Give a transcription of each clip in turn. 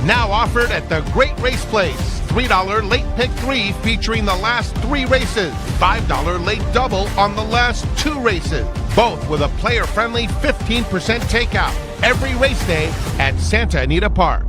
Now offered at the Great Race Place. $3 late pick 3 featuring the last 3 races. $5 late double on the last 2 races. Both with a player-friendly 15% takeout. Every race day at Santa Anita Park.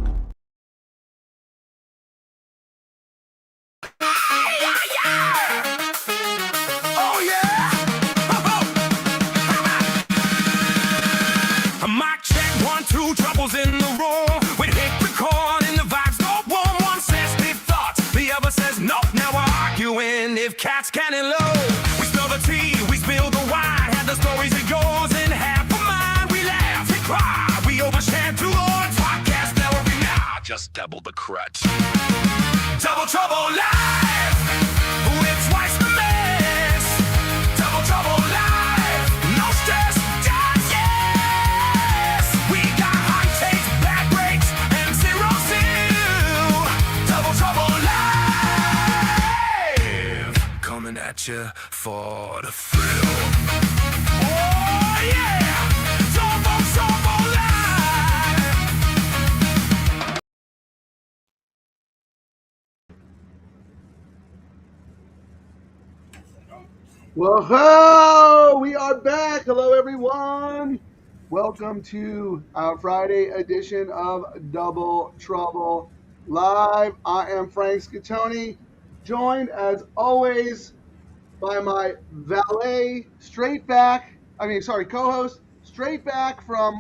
In the room, we hit record and the vibes go warm. One says deep thoughts, the other says no. Now we're arguing if cats can and low. We spill the tea, we spill the wine, have the stories it goes in half a mind. We laugh, we cry, we overshare too long. Podcast now we now just double the crutch. Double trouble live with twice the mess. Double trouble live, no stress. At you for the thrill. Oh yeah, Turbo Live. Whoa, we are back. Hello, everyone. Welcome to our Friday edition of Double Trouble Live. I am Frank Scattoni, joined as always by my valet, co-host, straight back from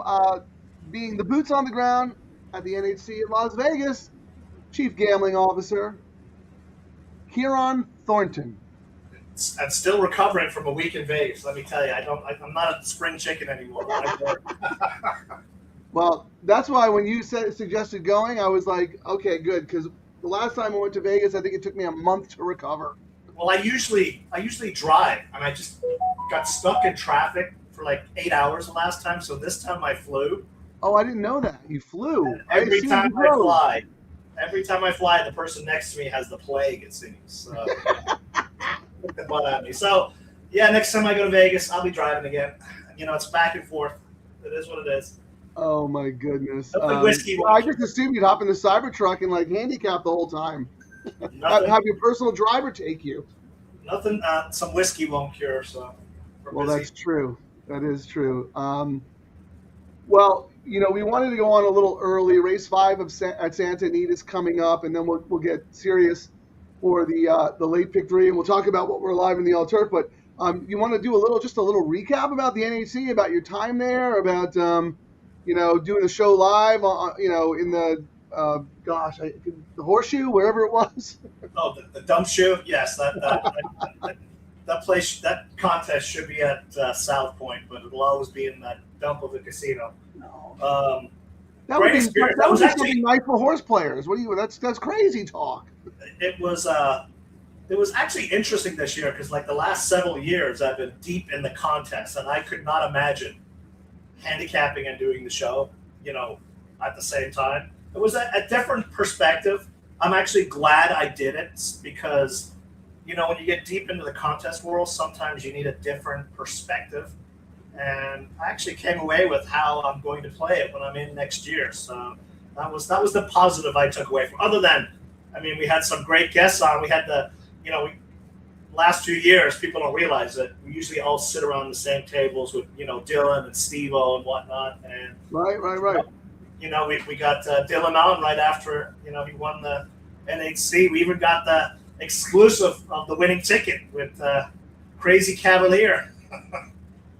being the boots on the ground at the NHC in Las Vegas, Chief Gambling Officer, Ciaran Thornton. I'm still recovering from a week in Vegas. Let me tell you, I'm not a spring chicken anymore. Well, that's why when you suggested going, I was like, okay, good, because the last time I went to Vegas, I think it took me a month to recover. Well, I usually drive, and I just got stuck in traffic for like 8 hours the last time. So this time I flew. Oh, I didn't know that. You flew. And every time I fly, the person next to me has the plague, it seems. So, look the butt at me. So, yeah, next time I go to Vegas, I'll be driving again. You know, it's back and forth. It is what it is. Oh my goodness. Whiskey I just assumed you'd hop in the Cybertruck and like handicap the whole time. Have your personal driver take you. Nothing. Some whiskey won't cure. So. Well, that's true. That is true. Well, you know, we wanted to go on a little early. Race 5 at Santa Anita is coming up, and then we'll get serious for the late pick 3, and we'll talk about what we're live in the All Turf. But you want to do just a little recap about the NHC, about your time there, about you know, doing the show live, you know, in the the Horseshoe, wherever it was. Oh, the dump shoe. Yes, that place, that contest should be at South Point, but it'll always be in that dump of the casino. No. That would be something nice for horse players. That's crazy talk. It was actually interesting this year because like the last several years I've been deep in the contest, and I could not imagine handicapping and doing the show, you know, at the same time. It was a different perspective. I'm actually glad I did it because, you know, when you get deep into the contest world, sometimes you need a different perspective. And I actually came away with how I'm going to play it when I'm in next year. So that was the positive I took away from. Other than, I mean, we had some great guests on. We had last few years, people don't realize that we usually all sit around the same tables with, you know, Dylan and Steve-O and whatnot. And right. You know, we got Dylan on right after, you know, he won the NHC. We even got the exclusive of the winning ticket with Crazy Cavalier.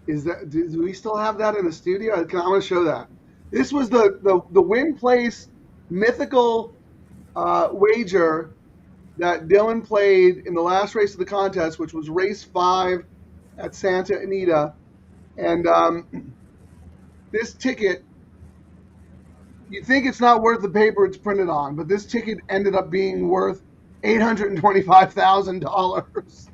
Do we still have that in the studio? I'm going to show that. This was the win place mythical wager that Dylan played in the last race of the contest, which was race 5 at Santa Anita. And this ticket, you think it's not worth the paper it's printed on, but this ticket ended up being worth $825,000.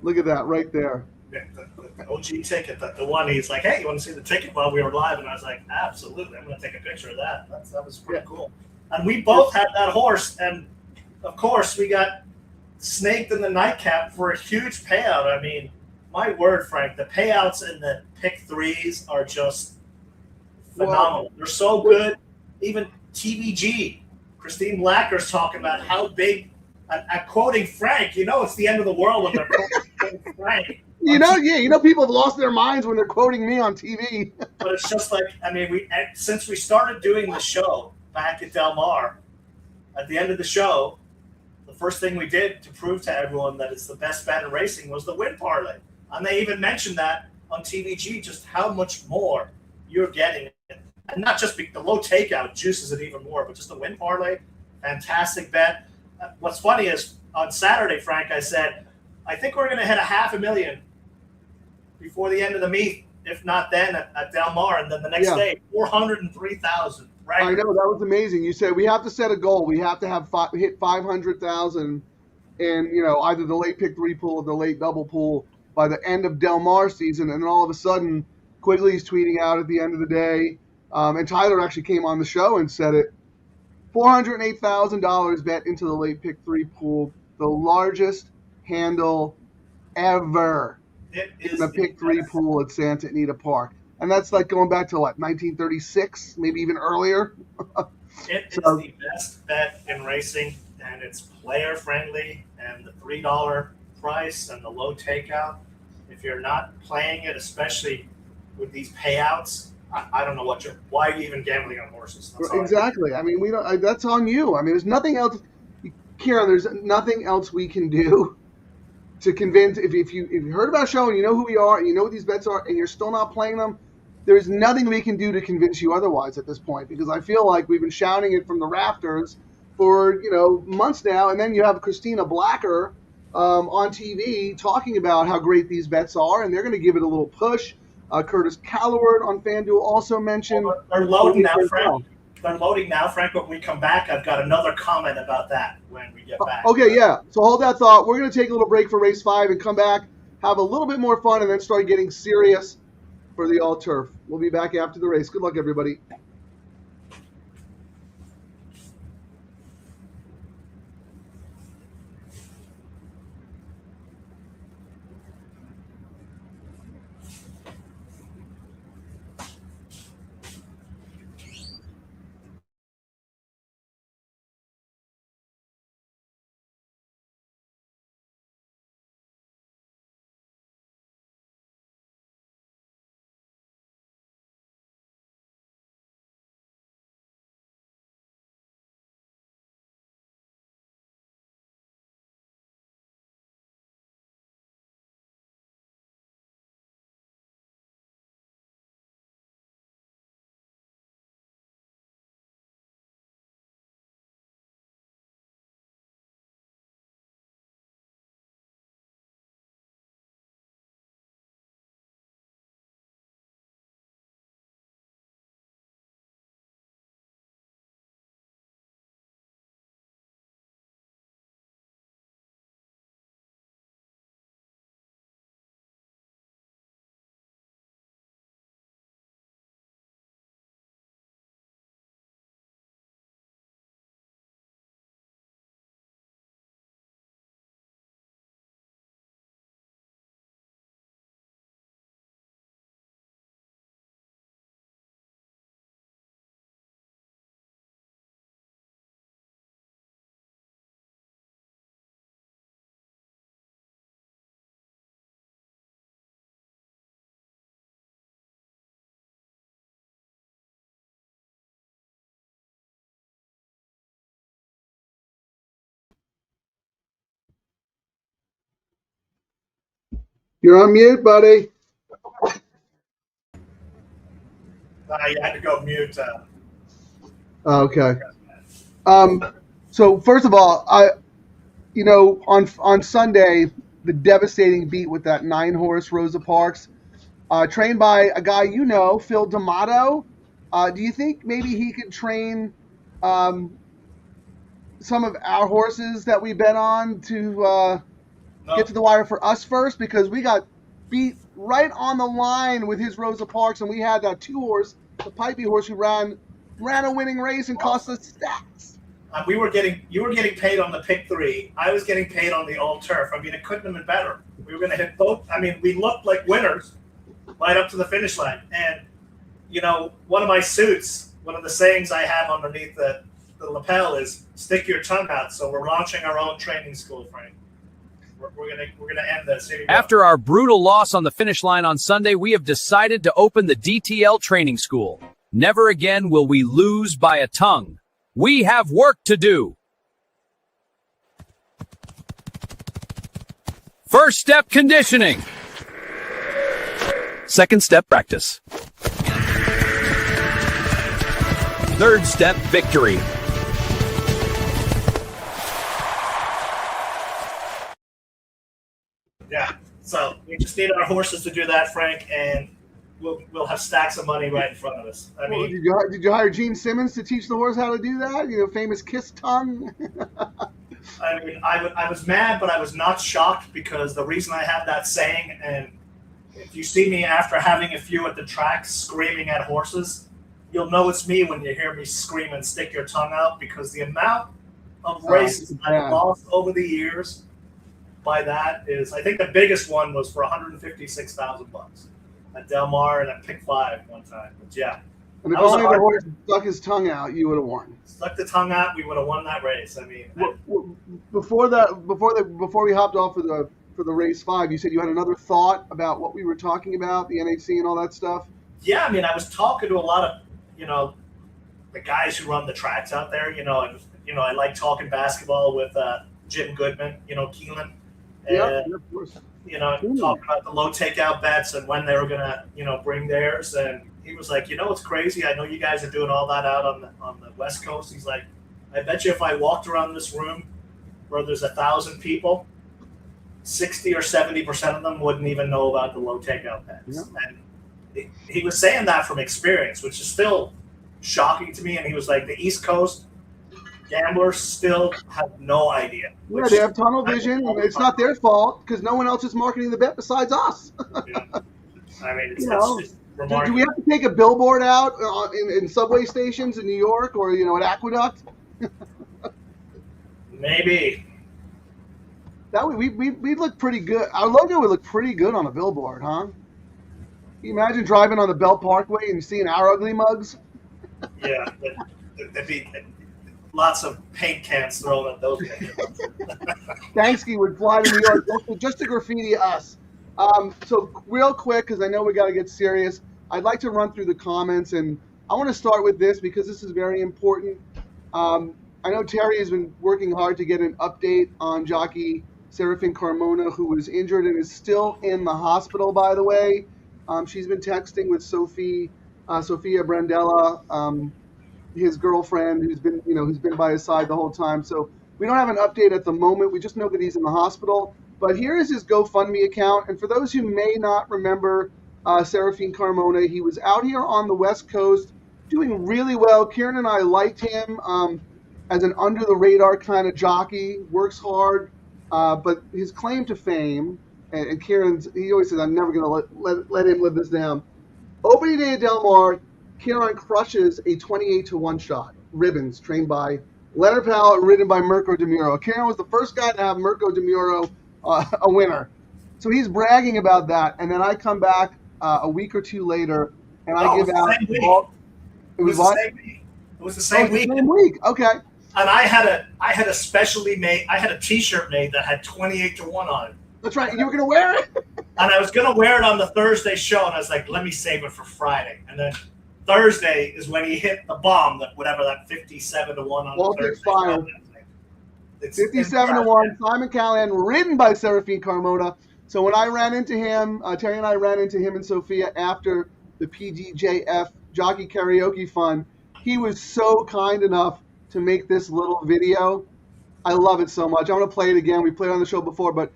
Look at that right there. The OG ticket, the one he's like, hey, you want to see the ticket while we were live? And I was like, absolutely, I'm going to take a picture of that. That was pretty cool. And we both had that horse, and of course we got snaked in the nightcap for a huge payout. I mean, my word, Frank, the payouts in the pick 3s are just phenomenal. They're so good. even TVG, Christine Blacker's talking about how big. I'm quoting Frank. It's the end of the world when they're quoting Frank. People have lost their minds when they're quoting me on TV. But it's just like, since we started doing the show back at Del Mar, at the end of the show, the first thing we did to prove to everyone that it's the best bet in racing was the win parlay. And they even mentioned that on TVG, just how much more you're getting. And not just the low takeout juices it even more, but just the win parlay, fantastic bet. What's funny is on Saturday, Frank, I said, I think we're going to hit $500,000 before the end of the meet, if not then at Del Mar. And then the next day, 403,000. Right? I know, that was amazing. You said we have to set a goal. We have to have hit 500,000 in either the late pick 3 pool or the late double pool by the end of Del Mar season. And then all of a sudden, Quigley's tweeting out at the end of the day, and Tyler actually came on the show and said it. $408,000 bet into the late pick 3 pool, the largest handle ever in the pick 3 pool at Santa Anita Park. And that's like going back to 1936, maybe even earlier. It is the best bet in racing, and it's player friendly, and the $3 price and the low takeout. If you're not playing it, especially with these payouts, I don't know why are you even gambling on horses? Exactly. We don't. That's on you. There's nothing else, Ciaran. There's nothing else we can do to convince. If you heard about a show and you know who we are and you know what these bets are and you're still not playing them, there's nothing we can do to convince you otherwise at this point, because I feel like we've been shouting it from the rafters for months now, and then you have Christina Blacker on TV talking about how great these bets are, and they're going to give it a little push. Curtis Calloward on FanDuel also mentioned. They're loading now, Frank. They're loading now, Frank. When we come back, I've got another comment about that when we get back. Okay, yeah. So hold that thought. We're going to take a little break for race 5 and come back, have a little bit more fun, and then start getting serious for the all-turf. We'll be back after the race. Good luck, everybody. You're on mute, buddy. You had to go mute. Okay. So first of all, on Sunday, the devastating beat with that 9-horse Rosa Parks, trained by a guy Phil D'Amato. Do you think maybe he could train some of our horses that we bet on to get to the wire for us first? Because we got beat right on the line with his Rosa Parks, and we had that 2-horse, the Pipey horse, who ran a winning race and cost us stacks. You were getting paid on the pick 3. I was getting paid on the all turf. It couldn't have been better. We were going to hit both. We looked like winners right up to the finish line. And one of my suits one of the sayings I have underneath the lapel is "stick your tongue out." So we're launching our own training school, Frank. We're gonna end this. Here you go. After our brutal loss on the finish line on Sunday, we have decided to open the DTL training school. Never again will we lose by a tongue. We have work to do. First step, conditioning. Second step, practice. Third step, victory. Yeah. So we just need our horses to do that, Frank, and we'll have stacks of money right in front of us. I mean, did you hire Gene Simmons to teach the horse how to do that? You know, famous kiss tongue. I mean, I was mad, but I was not shocked, because the reason I have that saying, and if you see me after having a few at the track screaming at horses, you'll know it's me when you hear me scream and stick your tongue out, because the amount of races I've lost over the years by that is, I think the biggest one was for $156,000 at Del Mar and at Pick 5 one time. But yeah. And if only the horse stuck his tongue out, you would have won. Stuck the tongue out, we would have won that race. I mean, before we hopped off for the race 5, you said you had another thought about what we were talking about, the NHC and all that stuff. Yeah, I mean, I was talking to a lot of, the guys who run the tracks out there. I like talking basketball with Jim Goodman, Keelan. Yeah, of course. Talking about the low takeout bets and when they were gonna, bring theirs. And he was like, it's crazy. I know you guys are doing all that out on the West Coast. He's like, I bet you if I walked around this room where there's 1,000 people, 60 or 70% of them wouldn't even know about the low takeout bets. Yeah. And he was saying that from experience, which is still shocking to me. And he was like, the East Coast gamblers still have no idea. Yeah, they have tunnel vision, and it's not their fault because no one else is marketing the bet besides us. Yeah. I mean, it's just remarkable. Do we have to take a billboard out in subway stations in New York or at Aqueduct? Maybe. That way we look pretty good. Our logo would look pretty good on a billboard, huh? Can you imagine driving on the Bell Parkway and seeing our ugly mugs? Yeah, there'd be lots of paint cans thrown at those guys. Banksy would fly to New York just to graffiti us. So real quick, because I know we got to get serious, I'd like to run through the comments, and I want to start with this because this is very important. I know Terry has been working hard to get an update on jockey Serafin Carmona, who was injured and is still in the hospital, by the way. She's been texting with Sophia Brandella, his girlfriend, who's been by his side the whole time. So we don't have an update at the moment. We just know that he's in the hospital. But here is his GoFundMe account. And for those who may not remember Serafin Carmona, he was out here on the West Coast doing really well. Ciaran and I liked him as an under-the-radar kind of jockey, works hard. But his claim to fame, and Ciaran's, he always says, I'm never going to let him live this down. Opening day at Del Mar, Ciaran crushes a 28-1 shot. Ribbons, trained by Leonard Powell, ridden by Mirko DeMuro. Ciaran was the first guy to have Mirko DeMuro a winner. So he's bragging about that. And then I come back a week or two later, and I give out. It was the same week. It was the same week. Same week. Okay. And I had a specially made. I had a T-shirt made that had 28-1 on it. That's right. You were gonna wear it. And I was gonna wear it on the Thursday show, and I was like, let me save it for Friday. And then Thursday is when he hit the bomb, that 57-1 on Baltic the Thursday Fire. It's 57-1. Simon Callahan, ridden by Serafin Carmona. So when I ran into him, Terry and I ran into him and Sophia after the PDJF Jockey Karaoke Fun. He was so kind enough to make this little video. I love it so much. I'm going to play it again. We played it on the show before, but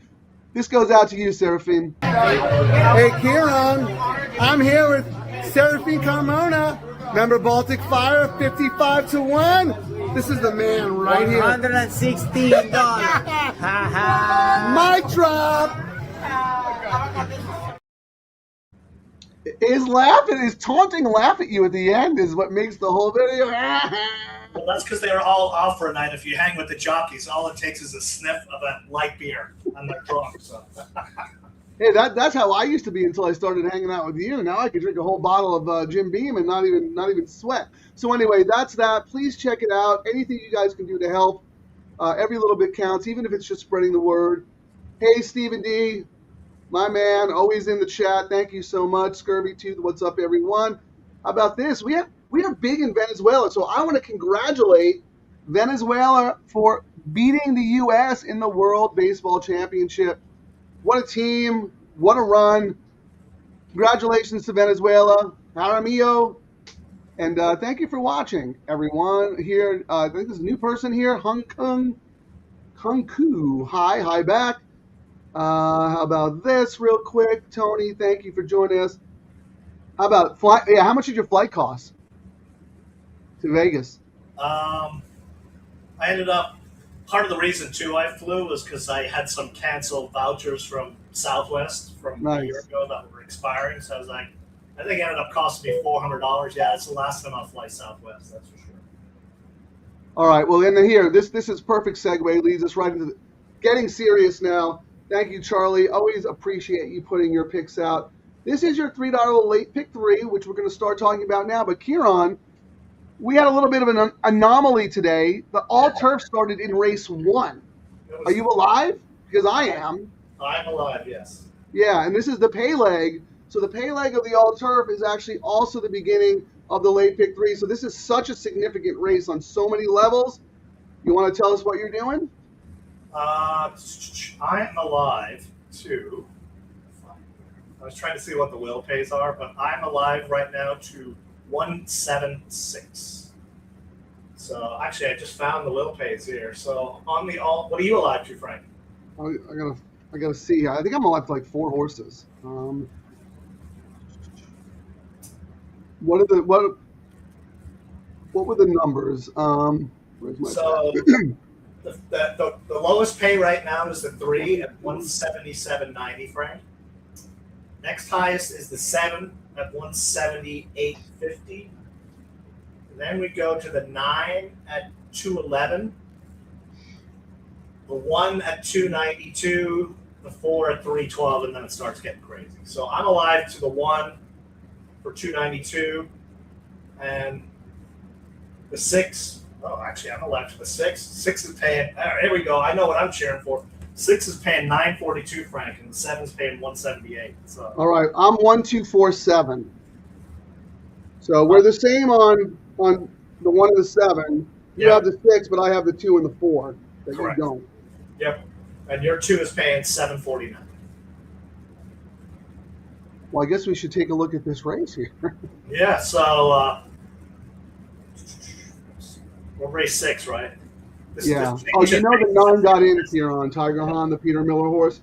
this goes out to you, Serafin. Hey, Ciaran. I'm here with Serafin Carmona. Remember Baltic Fire, 55-1? This is the man right here. $116. Mic drop. His taunting laugh at you at the end is what makes the whole video. Well, that's because they were all off for a night. If you hang with the jockeys, all it takes is a sniff of a light beer, and they're drunk. So. Hey, that's how I used to be until I started hanging out with you. Now I can drink a whole bottle of Jim Beam and not even sweat. So anyway, that's that. Please check it out. Anything you guys can do to help, every little bit counts, even if it's just spreading the word. Hey, Stephen D, my man, always in the chat. Thank you so much. Scurvy Tooth, what's up, everyone? How about this? We are big in Venezuela, so I want to congratulate Venezuela for beating the U.S. in the World Baseball Championship. What a team. What a run. Congratulations to Venezuela. Jaramillo. And thank you for watching, everyone. Here, I think there's a new person here. Hung Ku. Hi back. How about this real quick? Tony, thank you for joining us. How about flight? Yeah, how much did your flight cost to Vegas? I ended up, part of the reason too I flew was because I had some canceled vouchers from Southwest from a year ago that were expiring. So I was like, I think it ended up costing me $400. Yeah, it's the last time I'll fly Southwest, that's for sure. All right, well, and then here, this is perfect segue, leads us right into getting serious now. Thank you, Charlie. Always appreciate you putting your picks out. This is your $3 late pick 3, which we're going to start talking about now. But Ciaran, we had a little bit of an anomaly today. The all-turf started in race 1. Are you alive? Because I am. I'm alive, yes. Yeah, and this is the pay leg. So the pay leg of the all-turf is actually also the beginning of the late pick 3. So this is such a significant race on so many levels. You want to tell us what you're doing? I'm alive to, I was trying to see what the will pays are, but I'm alive right now to 176. So actually, I just found the will pays here. So on the all, what are you alive to, Frank? I gotta see. I think I'm alive to like 4 horses. What were the numbers? Where's my so the lowest pay right now is the 3 at 177.90, Frank. Next highest is the 7 at 178.50. Then we go to the 9 at 211, the 1 at 292, the 4 at 312, and then it starts getting crazy. So I'm alive to the 1 for 292, and the 6. Oh, actually, I'm alive to the 6. 6 is paying. Here we go. I know what I'm cheering for. 6 is paying $942, Frank, and the 7 is paying $178. So. All right, I'm 1247. So we're the same on the 1 and the 7. You have the 6, but I have the 2 and the 4. That correct. You don't. Yep, and your 2 is paying $749. Well, I guess we should take a look at this race here. Yeah. So we're race 6, right? Oh, you know the 9 got in here on Tiger Han, the Peter Miller horse,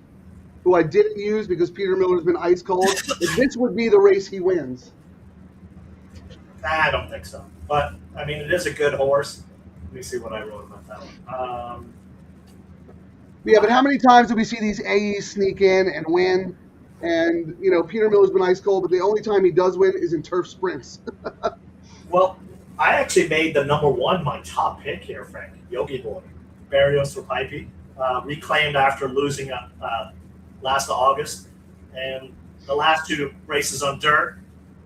who I didn't use because Peter Miller's been ice cold. This would be the race he wins. I don't think so. But, I mean, it is a good horse. Let me see what I wrote about that one. Yeah, but how many times do we see these AEs sneak in and win? And, you know, Peter Miller's been ice cold, but the only time he does win is in turf sprints. Well, I actually made the number 1 my top pick here, Frank. Yogi Boy. Barrios for Pipey. Reclaimed after losing last August. And the last 2 races on dirt.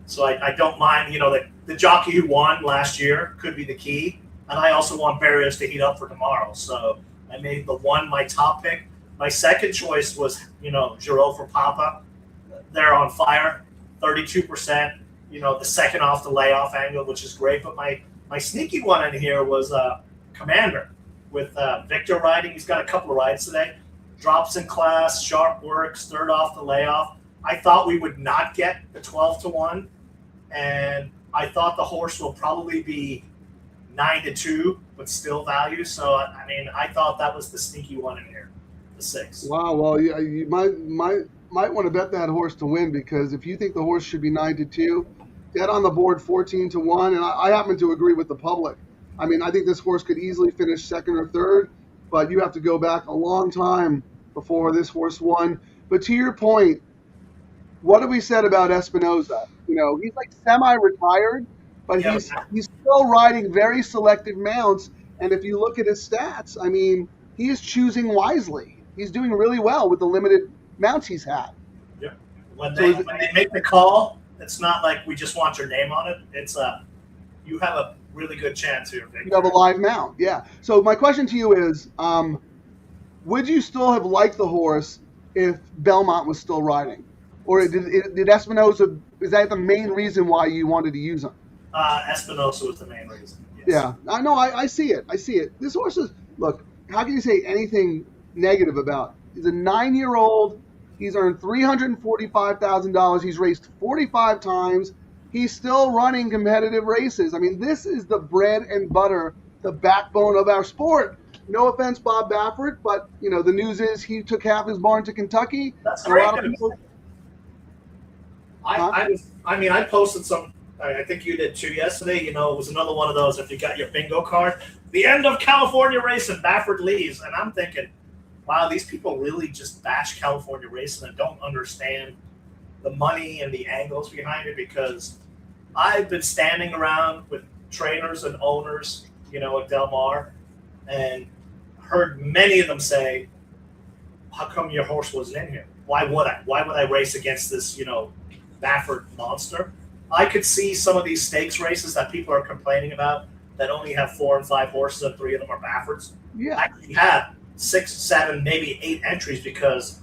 So I don't mind, you know, the jockey who won last year could be the key. And I also want Barrios to heat up for tomorrow. So I made the 1 my top pick. My second choice was, you know, Giro for Papa. They're on fire, 32%. You know, the second off the layoff angle, which is great. But my sneaky one in here was Commander with Victor riding. He's got a couple of rides today. Drops in class, sharp works, third off the layoff. I thought we would not get the 12-1, and I thought the horse will probably be 9-2, but still value. So I mean, I thought that was the sneaky one in here, the 6. Wow. Well, you might want to bet that horse to win, because if you think the horse should be 9-2, get on the board 14-1, and I happen to agree with the public. I mean, I think this horse could easily finish 2nd or 3rd, but you have to go back a long time before this horse won. But to your point, what have we said about Espinoza? You know, he's like semi-retired, but he's still riding very selective mounts. And if you look at his stats, I mean, he is choosing wisely. He's doing really well with the limited mounts he's had. when So they is it- when they make the call, it's not like we just want your name on it. It's you have a really good chance here. Victor. You have a live mount, yeah. So my question to you is, would you still have liked the horse if Belmont was still riding? Or did Espinosa, is that the main reason why you wanted to use him? Espinosa was the main reason. Yes. Yeah, I know. I see it. I see it. This horse is, look, how can you say anything negative about? He's a 9-year-old. He's earned $345,000. He's raced 45 times. He's still running competitive races. I mean, this is the bread and butter, the backbone of our sport. No offense, Bob Baffert, but you know the news is he took half his barn to Kentucky. That's And great. a lot of people. I posted some. I think you did too yesterday. You know, it was another one of those. If you got your bingo card, the end of California racing, Baffert leaves, and I'm thinking, wow, these people really just bash California racing and don't understand the money and the angles behind it. Because I've been standing around with trainers and owners, you know, at Del Mar, and heard many of them say, "How come your horse wasn't in here? Why would I? Why would I race against this, you know, Baffert monster?" I could see some of these stakes races that people are complaining about that only have 4 and 5 horses and 3 of them are Bafferts. Yeah. Actually have 6, 7, maybe 8 entries because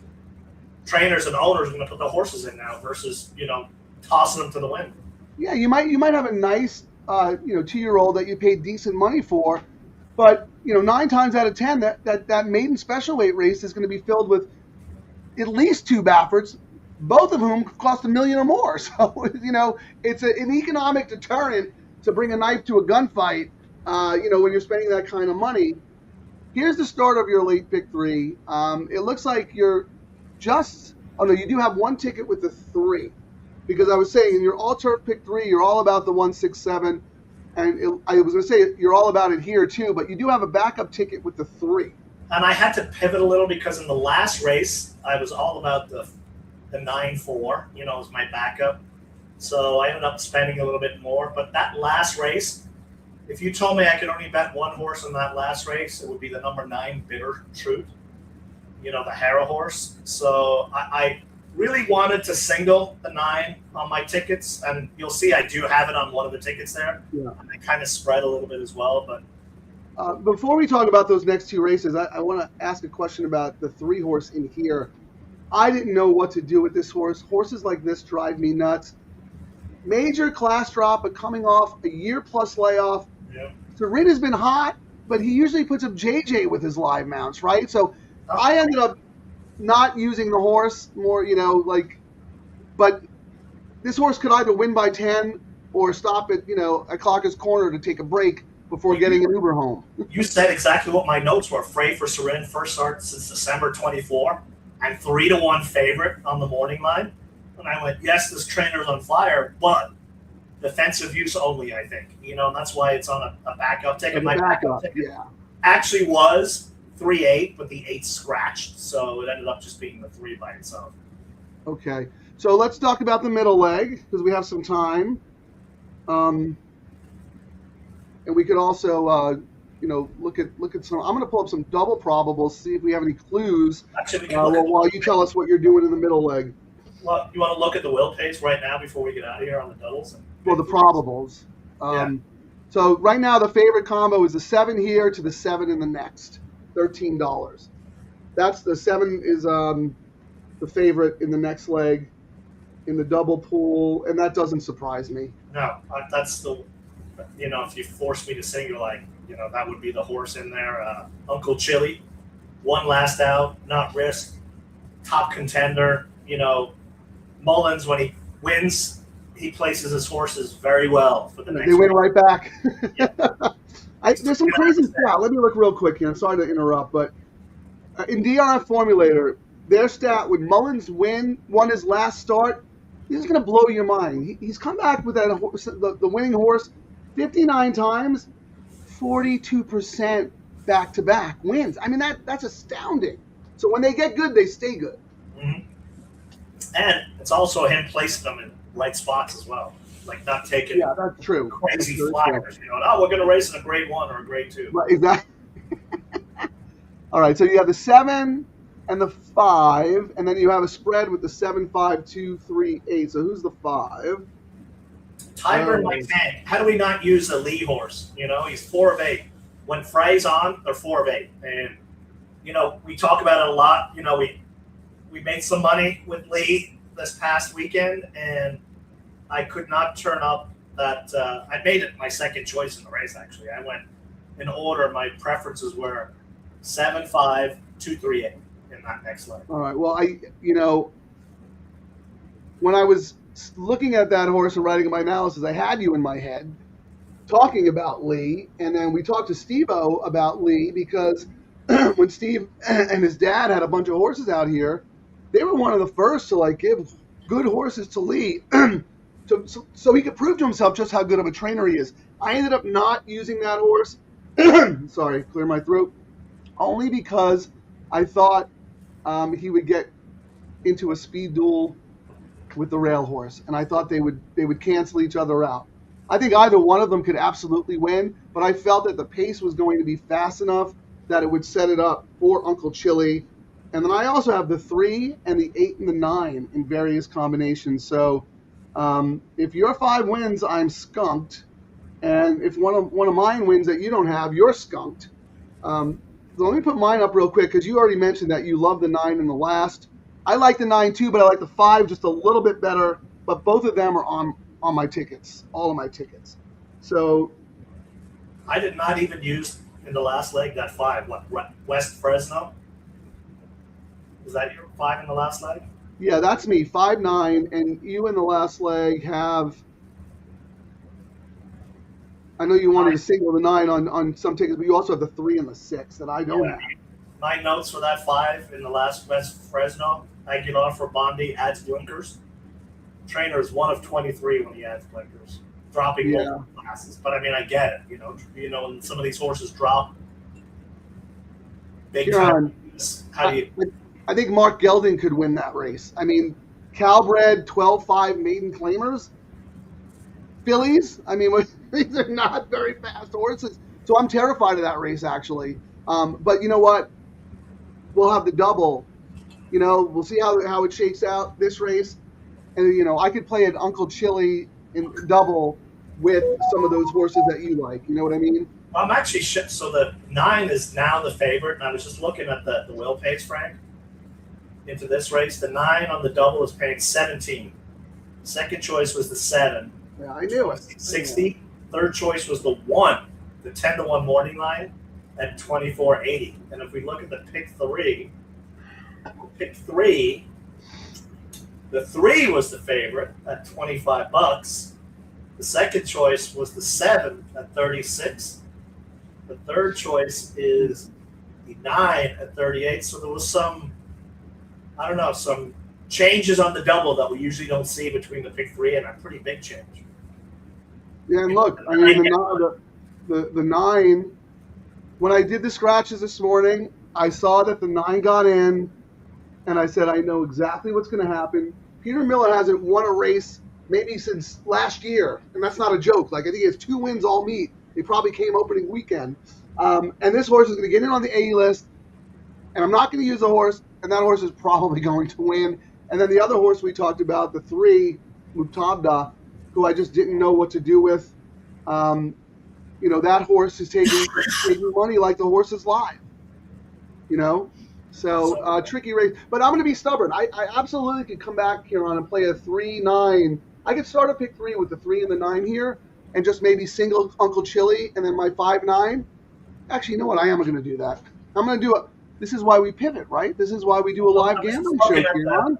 trainers and owners are going to put the horses in now versus, you know, tossing them to the wind. Yeah, you might have a nice 2-year-old that you paid decent money for, but 9 times out of 10 that maiden special weight race is going to be filled with at least 2 Bafferts, both of whom cost $1 million or more. So it's an economic deterrent to bring a knife to a gunfight. When you're spending that kind of money. Here's the start of your late pick 3. It looks like you're just. Oh no, you do have one ticket with the 3. Because I was saying in your all turf pick 3, you're all about the 167, and I was going to say you're all about it here too. But you do have a backup ticket with the 3. And I had to pivot a little because in the last race I was all about the 9-4. You know, as my backup. So I ended up spending a little bit more. But that last race, if you told me I could only bet one horse in that last race, it would be the number 9 Bitter Truth. You know, the Harrow horse. So I really wanted to single the 9 on my tickets, and you'll see I do have it on one of the tickets there. Yeah. And I kind of spread a little bit as well, but Before we talk about those next 2 races, I want to ask a question about the 3 horse in here. I didn't know what to do with this horse. Horses like this drive me nuts. Major class drop, but coming off a 1-year+ layoff. yeah. Ciaran has been hot, but he usually puts up JJ with his live mounts, right? So I ended up not using the horse more, but this horse could either win by 10 or stop at, at Clocker's Corner to take a break before getting an Uber home. You said exactly what my notes were. Frey for Ciaran, first start since December 24, and 3-1 favorite on the morning line. And I went, yes, this trainer's on fire, but defensive use only, I think. And that's why it's on a backup ticket. My backup ticket yeah. actually was 3-8, but the 8 scratched, so it ended up just being the 3 by itself. Okay, so let's talk about the middle leg because we have some time. And we could also, look at some. I'm going to pull up some double probables, see if we have any clues. Actually, we can look while you tell us what you're doing in the middle leg. well, you want to look at the wheel pace right now before we get out of here on the doubles? Well, the probables. So right now the favorite combo is the 7 here to the 7 in the next, $13. That's the 7 is the favorite in the next leg in the double pool, and that doesn't surprise me. No, that's the, if you force me to single, that would be the horse in there. Uncle Chili, one last out, not risk, top contender. Mullins, when he wins, he places his horses very well for the next. They win right back. Yeah. There's some crazy stat. Let me look real quick here. I'm sorry to interrupt, but in DRF Formulator, their stat when Mullins won his last start, this is going to blow your mind. He's come back with the winning horse 59 times, 42% back-to-back wins. I mean, that's astounding. So when they get good, they stay good. Mm-hmm. And it's also him placing them in right spots as well, like not taking that's true. crazy That's flyers. True. We're going to race in a grade 1 or a grade 2. Right, exactly. All right, so you have the 7, and the 5, and then you have a spread with the 7, 5, 2, 3, 8. So who's the 5? Tiger and Mike Tank. How do we not use a Lee horse? You know, he's 4 of 8. When Frey's on, they're 4 of 8. And, you know, we talk about it a lot. You know, we made some money with Lee this past weekend, and I could not turn up that. I made it my second choice in the race, actually. I went in order. My preferences were 7, 5, 2, 3, 8 in that next leg. All right. Well, when I was looking at that horse and writing my analysis, I had you in my head talking about Lee, and then we talked to Steve-O about Lee because when Steve and his dad had a bunch of horses out here, they were one of the first to like give good horses to Lee so he could prove to himself just how good of a trainer he is. I ended up not using that horse. Sorry, clear my throat. Only because I thought he would get into a speed duel with the rail horse, and I thought they would cancel each other out. I think either one of them could absolutely win, but I felt that the pace was going to be fast enough that it would set it up for Uncle Chili. And then I also have the 3 and the 8 and the 9 in various combinations. So if your 5 wins, I'm skunked. And if one of mine wins that you don't have, you're skunked. So let me put mine up real quick because you already mentioned that you love the 9 in the last. I like the 9 too, but I like the 5 just a little bit better. But both of them are on my tickets, all of my tickets. So I did not even use in the last leg that 5. What, West Fresno? Was that your 5 in the last leg? yeah, that's me, 5, 9, and you in the last leg have. I know you wanted to single the 9 on some tickets, but you also have the 3 and the 6 that I don't have. My notes for that 5 in the last West Fresno, Aguilar for Bondi adds blinkers. Trainer is 1 of 23 when he adds blinkers, dropping multiple classes. But I mean, I get it. You know, when some of these horses drop big Ciaran, time. How do you? I think Mark Gelding could win that race. I mean, Calbred 12-5 maiden claimers, fillies. I mean, these are not very fast horses, so I'm terrified of that race actually. But you know what? We'll have the double. You know, we'll see how it shakes out this race. And, you know, I could play an Uncle Chili in double with some of those horses that you like. You know what I mean? I'm actually so the 9 is now the favorite, and I was just looking at the wheel page, Frank, into this race. The 9 on the double is paying 17. Second choice was the 7. Yeah, I knew it. 60. Third choice was the 1, the 10-1 morning line at 24.80. And if we look at the pick 3, the 3 was the favorite at $25. The second choice was the 7 at 36. The third choice is the 9 at 38. So there was some changes on the double that we usually don't see between the pick 3 and a pretty big change. Yeah, and look, I mean, the 9, when I did the scratches this morning, I saw that the 9 got in, and I said, I know exactly what's going to happen. Peter Miller hasn't won a race maybe since last year, and that's not a joke. Like, I think he has 2 wins all meet. They probably came opening weekend. And this horse is going to get in on the A list, and I'm not going to use the horse, and that horse is probably going to win. And then the other horse we talked about, the 3, Mutabda, who I just didn't know what to do with. You know, that horse is taking money like the horse is live. You know? So, tricky race. But I'm going to be stubborn. I absolutely could come back here on and play a 3-9. I could start a pick 3 with the 3 and the 9 here and just maybe single Uncle Chili and then my 5-9. Actually, you know what? I am going to do that. I'm going to do it. This is why we pivot, right? This is why we do a live gambling show here.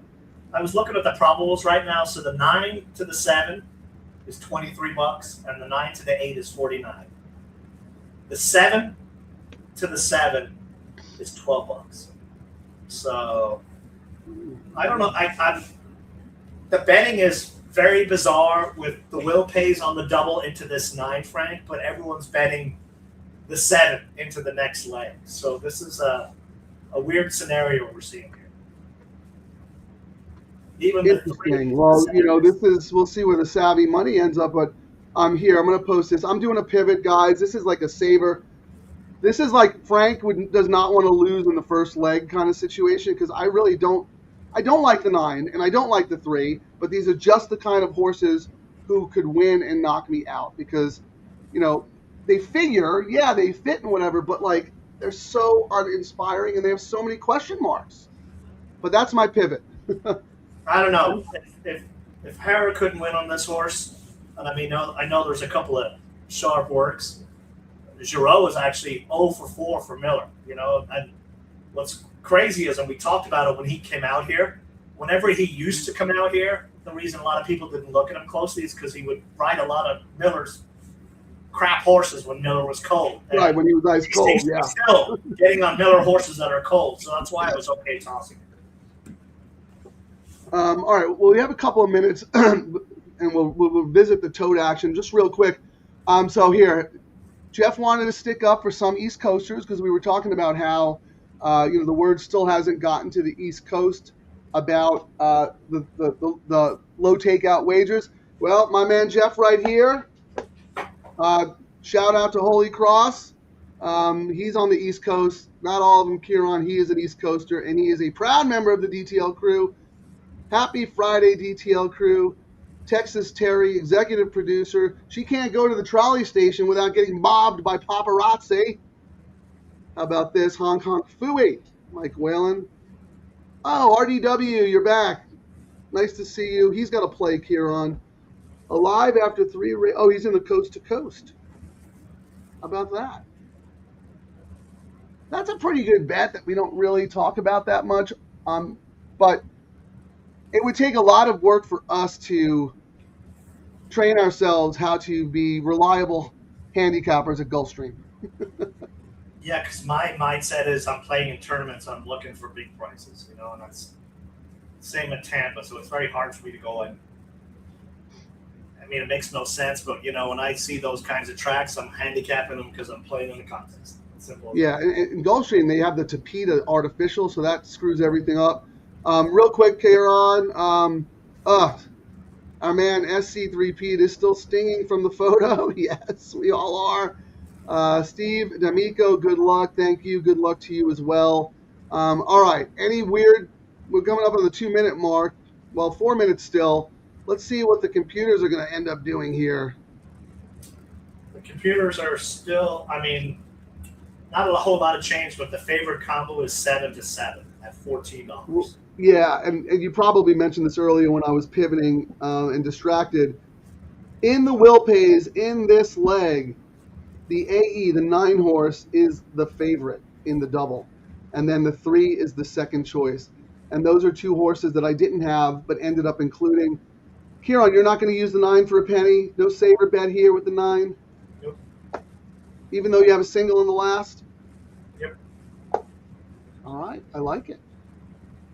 I was looking at the probables right now. So the 9 to the 7 is $23, and the 9 to the 8 is $49. The 7 to the 7 is $12. So I don't know. The betting is very bizarre with the will pays on the double into this 9, Frank, but everyone's betting the 7 into the next leg. So this is a weird scenario we're seeing here. Even interesting. Well, you know, we'll see where the savvy money ends up, but I'm here. I'm going to post this. I'm doing a pivot, guys. This is like a saver. This is like Frank does not want to lose in the first leg kind of situation, because I really don't. I don't like the 9 and I don't like the 3, but these are just the kind of horses who could win and knock me out, because, you know, they figure, yeah, they fit and whatever, but like they're so uninspiring and they have so many question marks. But that's my pivot. I don't know if Hara couldn't win on this horse, and I mean, I know there's a couple of sharp works. Giroux was actually 0 for 4 for Miller, you know, and what's crazy is, and we talked about it when he came out here, whenever he used to come out here, the reason a lot of people didn't look at him closely is because he would ride a lot of Miller's crap horses when Miller was cold. And right, when he was ice cold, yeah. Still getting on Miller horses that are cold, so that's why I was okay tossing it. All right, well, we have a couple of minutes, and we'll visit the tote action just real quick. So here, Jeff wanted to stick up for some East Coasters because we were talking about how the word still hasn't gotten to the East Coast about the low takeout wagers. Well, my man Jeff right here, shout out to Holy Cross. He's on the East Coast. Not all of them, Ciaran. He is an East Coaster, and he is a proud member of the DTL Crew. Happy Friday, DTL Crew. Texas Terry, executive producer. She can't go to the trolley station without getting mobbed by paparazzi. How about this? Hong Kong Fooey, Mike Whalen. Oh, RDW, you're back. Nice to see you. He's got a play, Ciaran. Alive after 3 oh, he's in the coast to coast. How about that? That's a pretty good bet that we don't really talk about that much. But it would take a lot of work for us to train ourselves how to be reliable handicappers at Gulfstream. Yeah, because my mindset is I'm playing in tournaments, I'm looking for big prices, you know, and that's the same at Tampa, so it's very hard for me to go in. I mean, it makes no sense, but, you know, when I see those kinds of tracks, I'm handicapping them because I'm playing in a contest. Simple. Yeah, in Gulfstream, they have the Tapeta artificial, so that screws everything up. Real quick, Ciaran, our man SC3P is still stinging from the photo. Yes, we all are. Steve D'Amico, good luck. Thank you. Good luck to you as well. All right. We're coming up on the 2-minute mark. Well, 4 minutes still. Let's see what the computers are going to end up doing here. The computers are still, I mean, not a whole lot of change, but the favorite combo is 7 to 7 at $14. Yeah, and you probably mentioned this earlier when I was pivoting and distracted. In the will pays in this leg, the AE, the 9 horse, is the favorite in the double. And then the 3 is the second choice. And those are 2 horses that I didn't have but ended up including. Ciaran, you're not going to use the 9 for a penny? No saver bet here with the 9? Yep. Even though you have a single in the last? Yep. All right, I like it.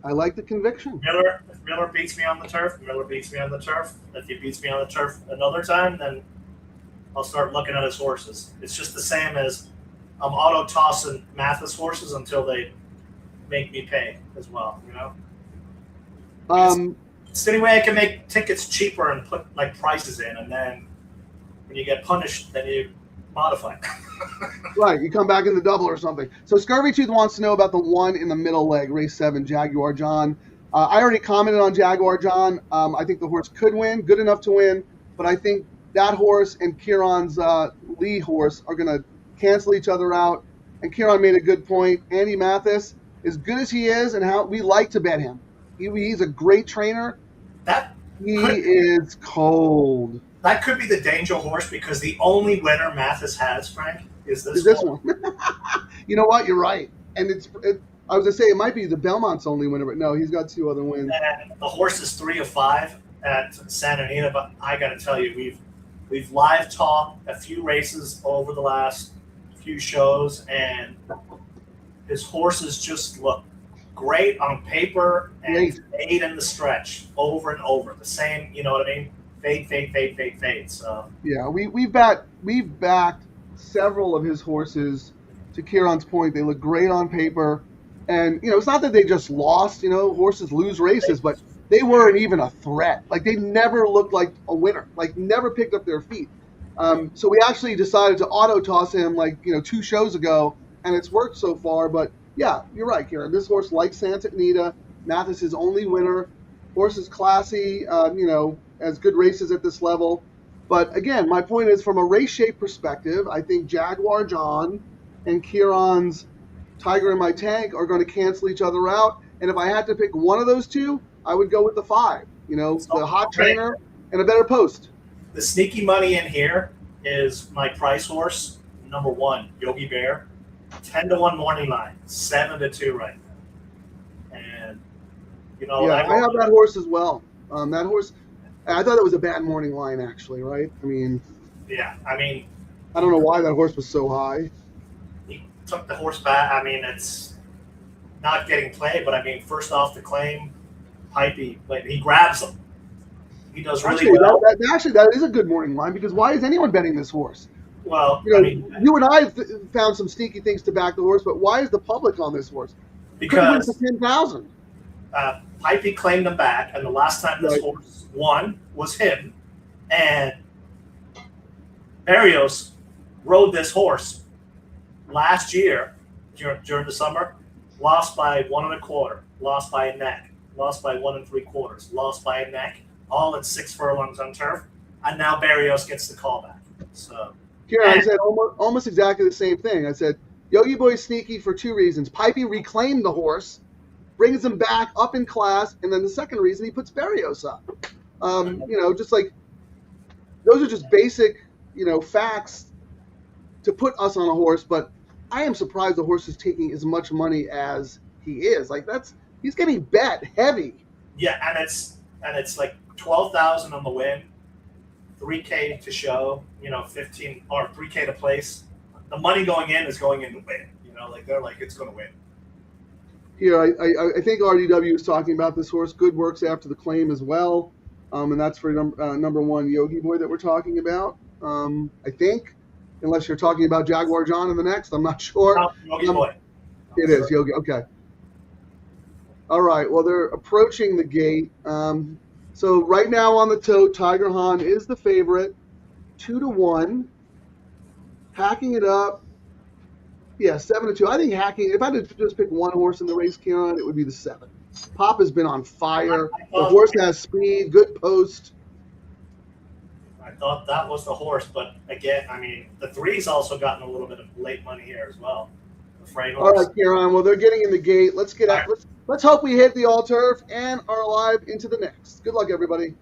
I like the conviction. If Miller beats me on the turf, Miller beats me on the turf. If he beats me on the turf another time, then I'll start looking at his horses. It's just the same as I'm auto-tossing Mathis horses until they make me pay as well, you know? It's the only way I can make tickets cheaper and put, like, prices in, and then when you get punished, then you modify. Right, you come back in the double or something. So Scurvy Tooth wants to know about the 1 in the middle leg, race 7, Jaguar John. I already commented on Jaguar John. I think the horse could win, good enough to win, but I think that horse and Ciaran's Lee horse are going to cancel each other out. And Ciaran made a good point. Andy Mathis, as good as he is and how we like to bet him, he's a great trainer. He is cold. That could be the danger horse because the only winner Mathis has, Frank, is this one. You know what? You're right. And I was going to say it might be the Belmont's only winner, but no, he's got 2 other wins. And the horse is 3 of 5 at Santa Anita, but I got to tell you, we've live talked a few races over the last few shows, and his horses just look great on paper and fade in the stretch over and over. The same, you know what I mean? Fade. So yeah, we've backed several of his horses. To Ciaran's point, they look great on paper, and you know it's not that they just lost. You know, horses lose races, but they weren't even a threat. Like they never looked like a winner. Like never picked up their feet. So we actually decided to auto toss him 2 shows ago and it's worked so far. But yeah, you're right, Ciaran. This horse likes Santa Anita. Mathis's only winner. Horse is classy, has good races at this level. But again, my point is, from a race shape perspective, I think Jaguar John and Ciaran's Tiger in My Tank are going to cancel each other out. And if I had to pick one of those two, I would go with the 5. The hot trainer and a better post. The sneaky money in here is my price horse, number 1, Yogi Bear, 10-1 morning line, 7-2 right now. And I have that horse as well. That horse, I thought it was a bad morning line, actually, right? I don't know why that horse was so high. He took the horse back. It's not getting played, but first off the claim, Pipey, he grabs him. He does really well. That is a good morning line, because why is anyone betting this horse? Well, you and I found some sneaky things to back the horse, but why is the public on this horse? Because for 10,000. Pipey claimed him back, and the last time this horse won was him. And Barrios rode this horse last year during the summer, lost by 1 1/4, lost by a neck, lost by 1 3/4, lost by a neck, all at 6 furlongs on turf, and now Barrios gets the call back. So, Ciaran, I said almost exactly the same thing. I said Yogi Boy's sneaky for 2 reasons. Pipey reclaimed the horse, brings him back up in class, and then the second reason, he puts Barrios up. Just like those are just basic, facts to put us on a horse. But I am surprised the horse is taking as much money as he is. He's getting bet heavy. Yeah, and it's like 12,000 on the win, 3K to show, 15 or 3K to place. The money going in is going in to win. They're like, it's going to win. Here, I think RDW is talking about this horse. Good works after the claim as well, and that's for number 1 Yogi Boy that we're talking about. I think, unless you're talking about Jaguar John in the next, I'm not sure. No, Yogi Boy. It is Yogi. Okay. All right. Well, they're approaching the gate. So right now on the tote, Tiger Han is the favorite, 2-1. Hacking it up. Yeah, 7-2. I think hacking. If I had to just pick one horse in the race, Ciaran, it would be the 7. Pop has been on fire. The horse has speed, good post. I thought that was the horse, but again, the 3's also gotten a little bit of late money here as well. The freight horse. All right, Ciaran. Well, they're getting in the gate. Let's get out. Let's hope we hit the all turf and are alive into the next. Good luck, everybody.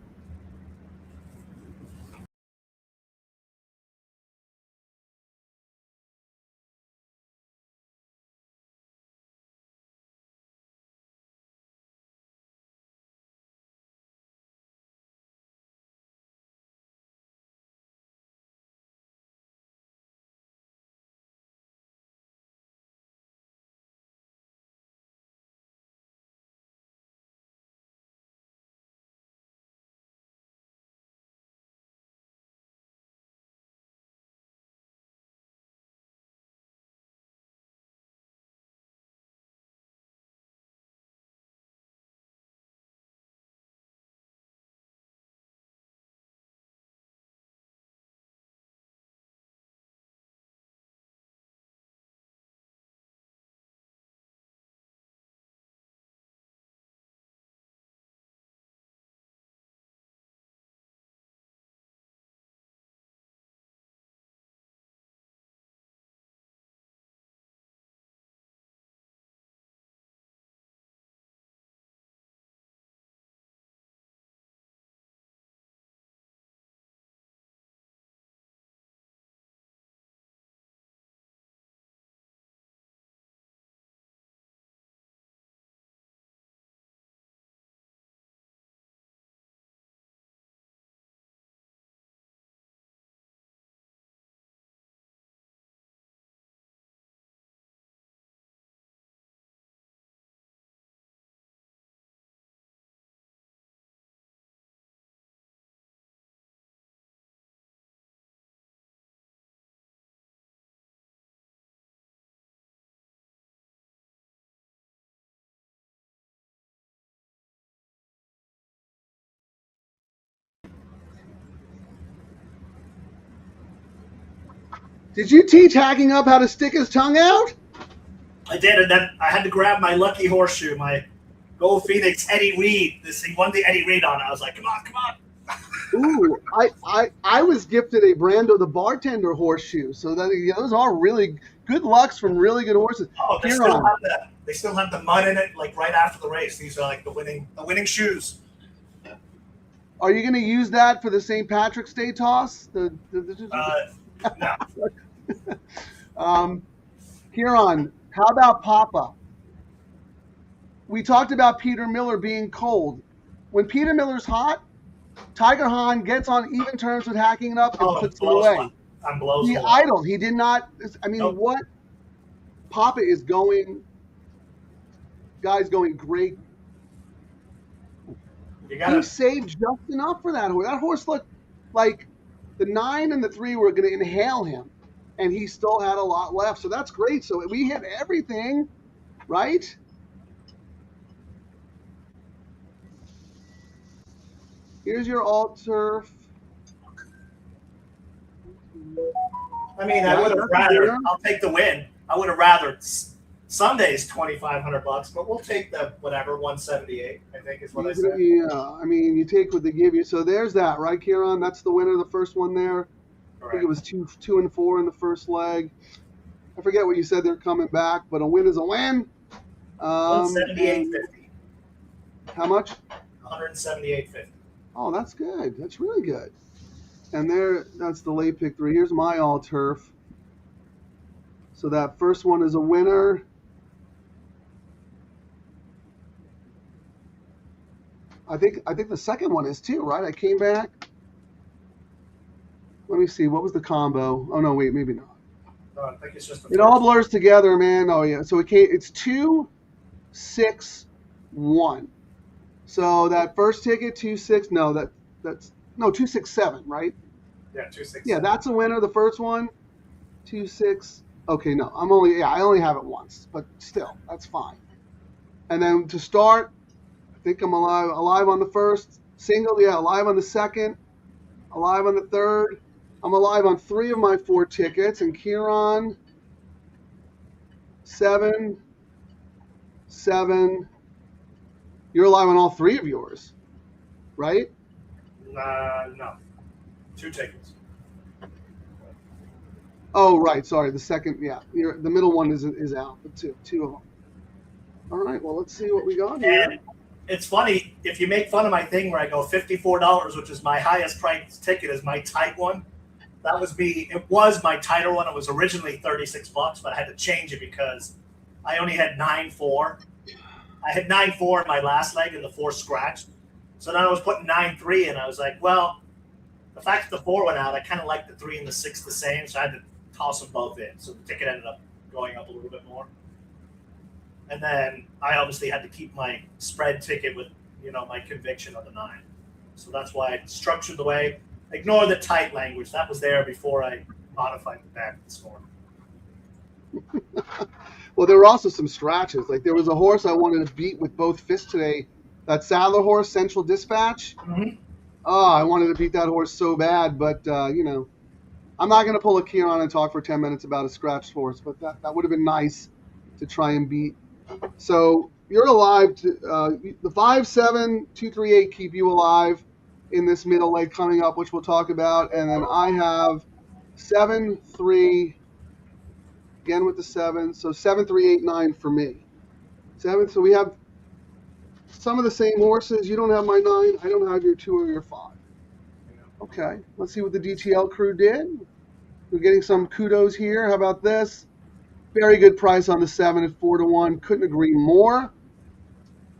Did you teach Hacking Up how to stick his tongue out? I did, and then I had to grab my lucky horseshoe, my Gold Phoenix Eddie Reed. He won the Eddie Reed on it. I was like, come on, come on. Ooh, I was gifted a Brando the Bartender horseshoe, so that those are really good lucks from really good horses. Oh, they still have the mud in it, like right after the race. These are like the winning shoes. Are you going to use that for the St. Patrick's Day toss? No. Ciaran, how about Papa? We talked about Peter Miller being cold. When Peter Miller's hot, Tiger Hahn gets on even terms with hacking it up and puts it away. He idled. He did not. I mean, what? Papa is going. Guy's going great. He saved just enough for that horse. That horse looked like the 9 and the 3 were going to inhale him, and he still had a lot left. So that's great. So we hit everything, right? Here's your alt turf. I mean, I would have rather. I'll take the win. I would have rather Sunday's $2,500, but we'll take the whatever 178. I think is what I said. Yeah, I mean, you take what they give you. So there's that, right, Ciaran? That's the winner, the first one there. Correct. I think it was 2 and 4 in the first leg. I forget what you said. They're coming back, but a win is a win. 178.50. How much? 178.50. Oh, that's good. That's really good. And that's the late pick 3. Here's my all turf. So that first one is a winner. I think the second one is too, right? I came back. Let me see. What was the combo? Oh no, wait, maybe not. No, I think it's just it all blurs together, man. Oh yeah. So it's 2, 6, 1. So that first ticket, 2, 6. No, that's 2, 6, 7, right? Yeah, 2, 6. Yeah, that's a winner. The first one, 2, 6. Okay, no, I only have it once, but still, that's fine. And then to start, I think I'm alive on the first single. Yeah, alive on the second, alive on the third. I'm alive on 3 of my 4 tickets, and Ciaran, 7, 7. You're alive on all 3 of yours, right? No, 2 tickets. Oh, right. Sorry. The second, yeah. The middle one is out, but 2 of them. All right. Well, let's see what we got here. And it's funny, if you make fun of my thing where I go $54, which is my highest price ticket, is my tight one. That was me. It was my tighter one. It was originally $36, but I had to change it because I only had 9-4. I had 9-4 in my last leg, and the 4 scratched. So then I was putting 9-3, and I was like, well, the fact that the 4 went out, I kind of like the 3 and the 6 the same, so I had to toss them both in. So the ticket ended up going up a little bit more. And then I obviously had to keep my spread ticket with, my conviction of the 9. So that's why I structured the way. Ignore the tight language. That was there before I modified the back this morning. Well, there were also some scratches. Like there was a horse I wanted to beat with both fists today. That Sadler horse, Central Dispatch. Mm-hmm. Oh, I wanted to beat that horse so bad, but I'm not going to pull a Ciaran and talk for 10 minutes about a scratched horse, but that would have been nice to try and beat. So you're alive. The 5, 7, 2, 3, 8 keep you alive in this middle leg coming up, which we'll talk about. And then I have 7, 3, again with the 7. So 7, 3, 8, 9 for me. 7. So we have some of the same horses. You don't have my 9. I don't have your 2 or your 5. Okay, let's see what the DTL crew did. We're getting some kudos here. How about this? Very good price on the 7 at 4 to 1. Couldn't agree more.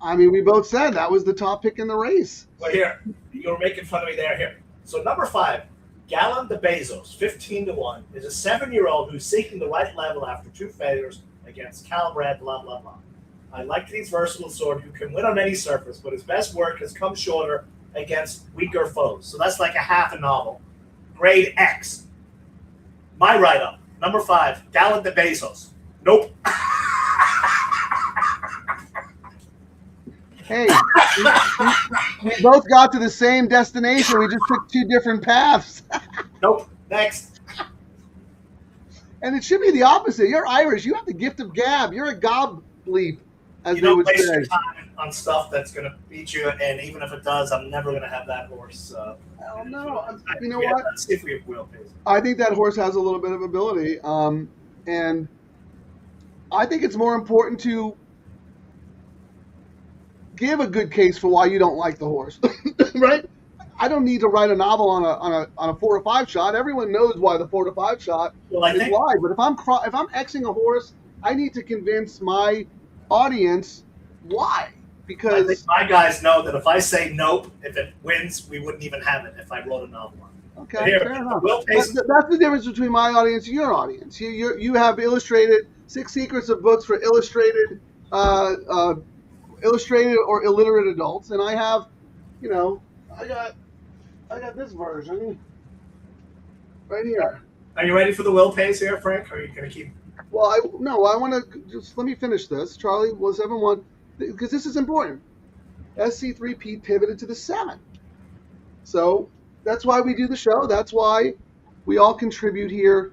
I mean, we both said that was the top pick in the race. Well, here, you were making fun of me there. Here. So number 5, Gallon de Bezos, 15 to 1, is a 7-year-old who's seeking the right level after 2 failures against Calbred, blah, blah, blah. I like that he's versatile sword who can win on any surface, but his best work has come shorter against weaker foes. So that's like a half a novel. Grade X. My write-up. Number 5, Gallon de Bezos. Nope. Hey, we both got to the same destination. We just took 2 different paths. Nope. Next. And it should be the opposite. You're Irish. You have the gift of gab. You're a gob bleep, as You they don't would waste say. your time on stuff that's going to beat you, and even if it does, I'm never going to have that horse. Hell no. You know Yeah, what? let's see if we will pace. I think that horse has a little bit of ability, and I think it's more important to give a good case for why you don't like the horse, right? I don't need to write a novel on a 4 to 5 shot. Everyone knows why the 4 to 5 shot Well, I is think why. But if I'm Xing a horse, I need to convince my audience why. I think Because my guys know that if I say nope, if it wins, we wouldn't even have it if I wrote a novel on it. okay, Here, fair enough. Will Pace- That's the difference between my audience and your audience. You have illustrated 6 secrets of books for illustrated or illiterate adults, and I have, I got this version right here. Are you ready for the will pace here, Frank? Or are you going to keep? Well, I want to just let me finish this. Charlie was 7-1 because this is important. SC3P pivoted to the 7, so that's why we do the show. That's why we all contribute here.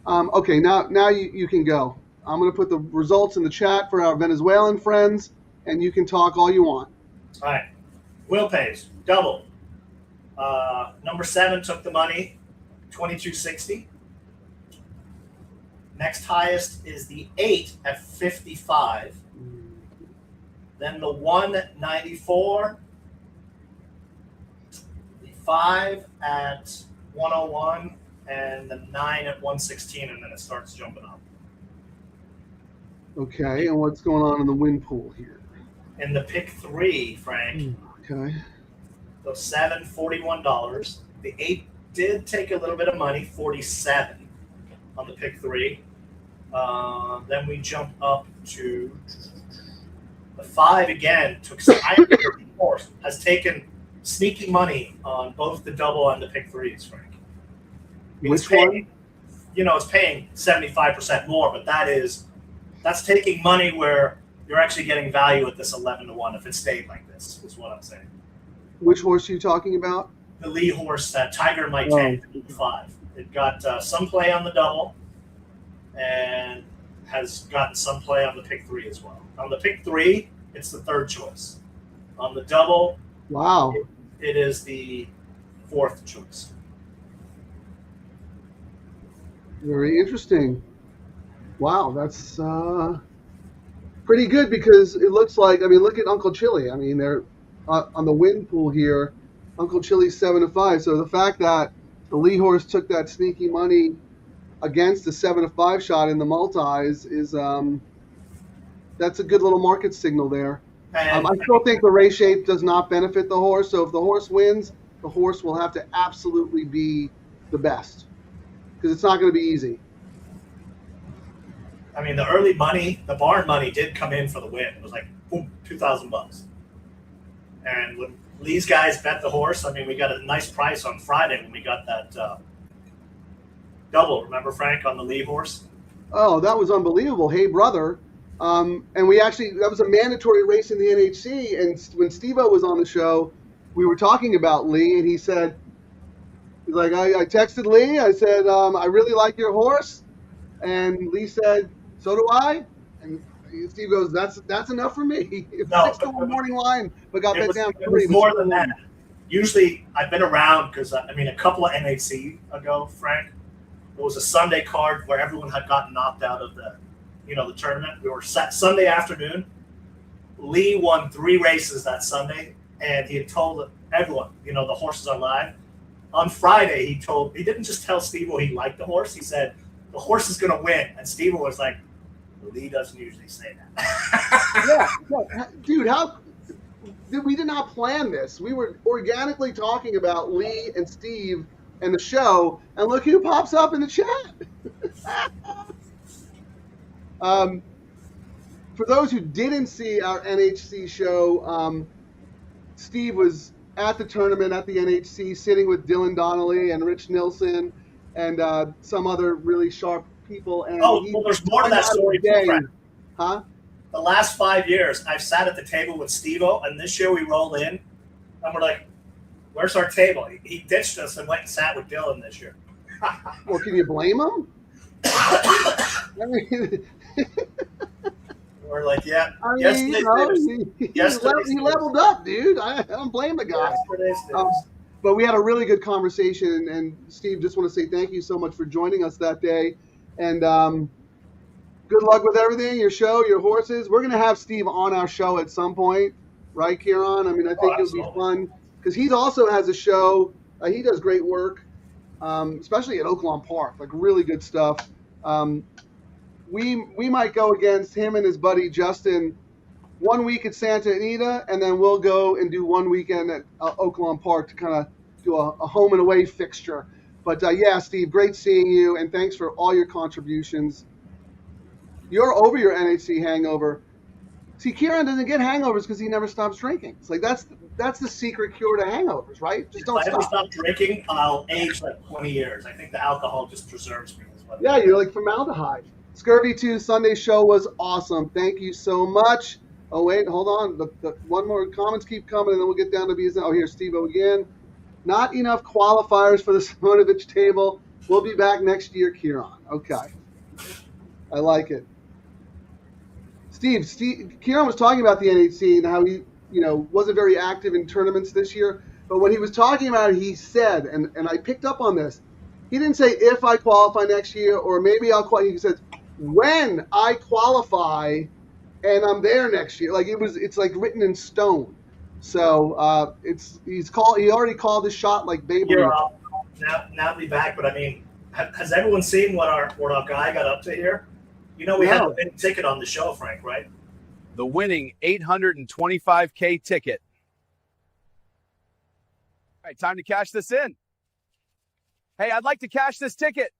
Okay, now you can go. I'm going to put the results in the chat for our Venezuelan friends, and you can talk all you want. All right. Will pace double. Number 7 took the money, 22.60. Next highest is the 8 at 55. Then the 194, the 5 at 101, and the 9 at 116, and then it starts jumping up. Okay, and what's going on in the win pool here? In the pick 3, Frank, Okay. the 7, $41. The 8 did take a little bit of money, 47 on the pick 3. Then we jump up to the 5 again. Took horse has taken sneaky money on both the double and the pick 3s, Frank. Which one? It's paying 75% more, but that's taking money where you're actually getting value at this 11-1 if it stayed like this, is what I'm saying. Which horse are you talking about? The Lee horse, Tiger might take 5. It got some play on the double and has gotten some play on the pick 3 as well. On the pick 3, it's the 3rd choice. On the double, Wow. it is the 4th choice. Very interesting. Wow, that's pretty good because it looks like, look at Uncle Chili. They're on the win pool here. Uncle Chili's 7-5. So the fact that the Lee horse took that sneaky money against the 7-5 shot in the multis is that's a good little market signal there. And I still think the race shape does not benefit the horse. So if the horse wins, the horse will have to absolutely be the best because it's not going to be easy. the early money, the barn money did come in for the win. It was like, boom, $2,000. And when Lee's guys bet the horse, we got a nice price on Friday when we got that double. Remember, Frank, on the Lee horse? Oh, that was unbelievable. Hey, brother. And that was a mandatory race in the NHC. And when Steve-O was on the show, we were talking about Lee, and he's like, I texted Lee. I said, I really like your horse. And Lee said, so do I. And Steve goes, that's enough for me. It's No, 6-1 morning line, but got bet down 3. It was more than that. Usually, I've been around because, a couple of NHC ago, Frank, it was a Sunday card where everyone had gotten knocked out of the tournament. We were Sunday afternoon. Lee won 3 races that Sunday, and he had told everyone, the horses are live. On Friday, he didn't just tell Steve-O he liked the horse. He said, the horse is going to win. And Steve-O was like, Lee doesn't usually say that. Yeah. Dude, we did not plan this. We were organically talking about Lee and Steve and the show, and look who pops up in the chat. For those who didn't see our NHC show, Steve was at the tournament at the NHC sitting with Dylan Donnelly and Rich Nilsson and some other really sharp people. And there's more to that story too, Frank. Huh? The last 5 years, I've sat at the table with Steve-O, and this year we roll in, and we're like, where's our table? He ditched us and went and sat with Dylan this year. Well, can you blame him? I mean, We're like, yeah, I mean, yesterday's news. he leveled up, dude. I don't blame the guy. Yesterday's news. But we had a really good conversation, and Steve, just want to say thank you so much for joining us that day, and good luck with everything, your show, your horses. We're going to have Steve on our show at some point, right, Ciaran? I mean, I think it'll be fun, because he also has a show. He does great work, especially at Oaklawn Park, like really good stuff. We might go against him and his buddy Justin 1 week at Santa Anita, and then we'll go and do 1 weekend at Oaklawn Park to kind of do a home and away fixture. But yeah, Steve, great seeing you, and thanks for all your contributions. You're over your NHC hangover. See, Ciaran doesn't get hangovers because he never stops drinking. It's like that's the secret cure to hangovers, right? Just don't If I ever stop. stop drinking, I'll age like 20 years. I think the alcohol just preserves me. Yeah, you're like formaldehyde. Scurvy 2 Sunday show was awesome. Thank you so much. Oh, wait, hold on. The one more comments keep coming, and then we'll get down to BSN. Oh, here's Steve-O again. Not enough qualifiers for the Simonovich table. We'll be back next year, Ciaran. Okay. I like it. Steve, Ciaran was talking about the NHC and how he, wasn't very active in tournaments this year. But when he was talking about it, he said, and I picked up on this, he didn't say if I qualify next year or maybe I'll qualify. He said when I qualify and I'm there next year. Like it's like written in stone. So he already called his shot like Babe Ruth. Now be back, but I mean, has everyone seen what our guy got up to here? We had a big ticket on the show, Frank, right? The winning $825K ticket. All right, time to cash this in. Hey, I'd like to cash this ticket.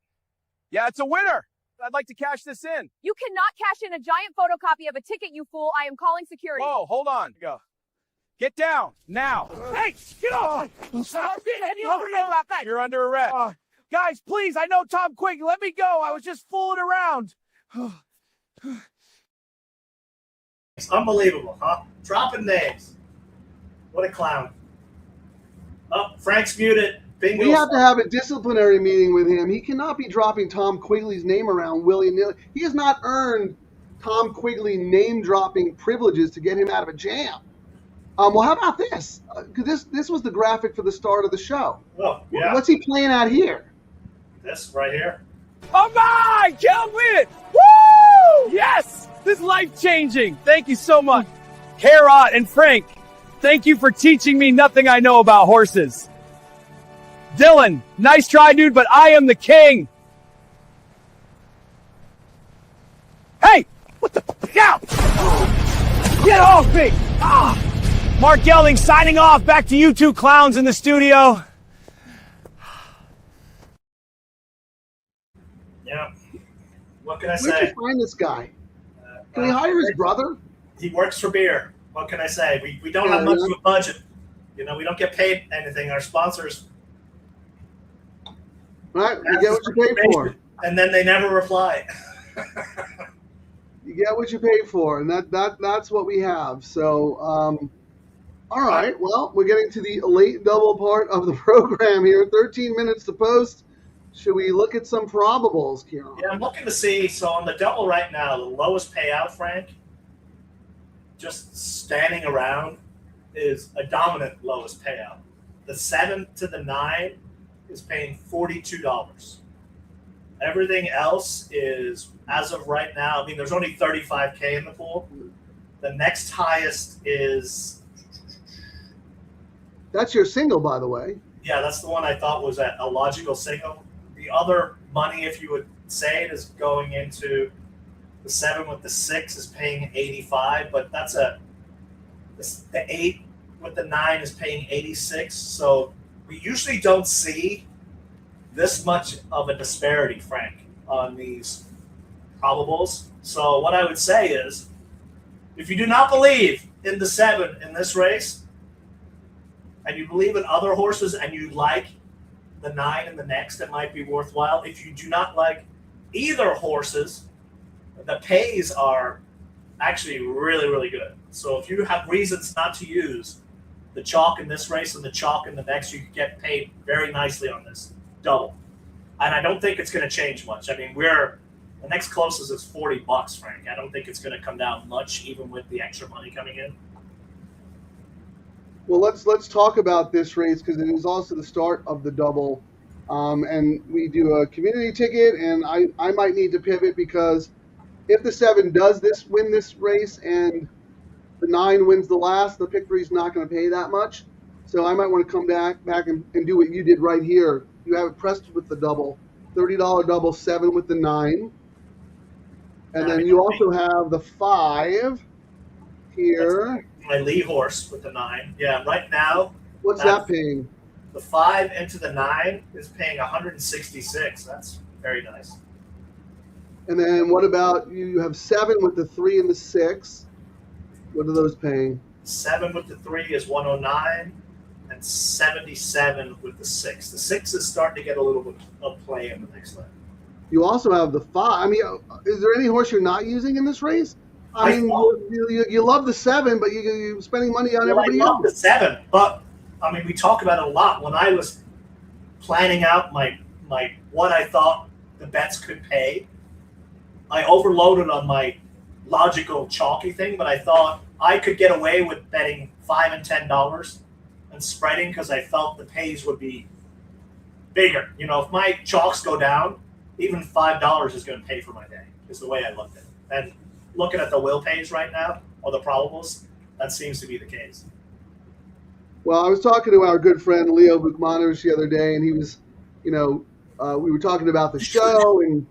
Yeah, it's a winner. I'd like to cash this in. You cannot cash in a giant photocopy of a ticket, you fool. I am calling security. Whoa, hold on. Go. Get down now. Hey, get off! You're under arrest. Guys, please, I know Tom Quick. Let me go. I was just fooling around. It's unbelievable, huh? Dropping names. What a clown. Oh, Frank's muted. Bingo. We have to have a disciplinary meeting with him. He cannot be dropping Tom Quigley's name around willy-nilly. He has not earned Tom Quigley name-dropping privileges to get him out of a jam. Well, how about this? This was the graphic for the start of the show. Oh, yeah. What's he playing at here? This right here. All right, Kel win. Woo! Yes! This is life-changing. Thank you so much. R8 and Frank, thank you for teaching me nothing I know about horses. Dylan, nice try, dude, but I am the king. Hey! What the f*** out? Get off me! Mark Gelding signing off. Back to you two clowns in the studio. Yeah. What can I Where'd say? you find this guy? Can we hire his brother? He works for beer. What can I say? We don't have much of a budget. We don't get paid anything. Our sponsors. Right? You get what you pay for. And then they never reply. You get what you pay for, and that's what we have. So, all right. Well, we're getting to the late double part of the program here. 13 minutes to post. Should we look at some probables, Ciaran? Yeah, I'm looking to see. So on the double right now, the lowest payout, Frank, just standing around, is a dominant lowest payout. The 7 to the 9 is paying $42. Everything else is, as of right now, I mean, there's only 35K in the pool. The next highest is... That's your single, by the way. Yeah, that's the one I thought was a logical single. The other money, if you would say it, is going into the 7 with the 6 is paying 85, but that's the 8 with the 9 is paying 86. So we usually don't see this much of a disparity, Frank, on these probables. So what I would say is, if you do not believe in the 7 in this race, and you believe in other horses and you like the 9 in the next, it might be worthwhile. If you do not like either horses, the pays are actually really, really good. So if you have reasons not to use the chalk in this race and the chalk in the next, you can get paid very nicely on this double. and I don't think it's going to change much. I mean, the next closest is $40, Frank. I don't think it's going to come down much, even with the extra money coming in. Well, let's talk about this race because it is also the start of the double, and we do a community ticket, and I might need to pivot because if the 7 does win this race and the 9 wins the last, the pick 3 is not going to pay that much. So I might want to come back and do what you did right here. You have it pressed with the double, $30 double, 7 with the 9. And then you also have the 5 here. That's my Lee horse with the 9. Yeah, right now. What's that paying? The 5 into the 9 is paying 166. That's very nice. And then what about you have 7 with the 3 and the 6? What are those paying? 7 with the 3 is 109, and 77 with the 6. The 6 is starting to get a little bit of play in the next leg. You also have the 5. I mean, is there any horse you're not using in this race? I mean, you love the 7, but you're spending money on everybody else. I love the 7, but I mean, we talk about it a lot. When I was planning out my what I thought the bets could pay, I overloaded on my logical chalky thing, but I thought I could get away with betting $5 and $10 and spreading because I felt the pays would be bigger. You know, if my chalks go down, even $5 is going to pay for my day, is the way I looked at it. And looking at the will pays right now, or the probables, that seems to be the case. Well, I was talking to our good friend Leo Bukmanovich the other day, and he was, we were talking about the show and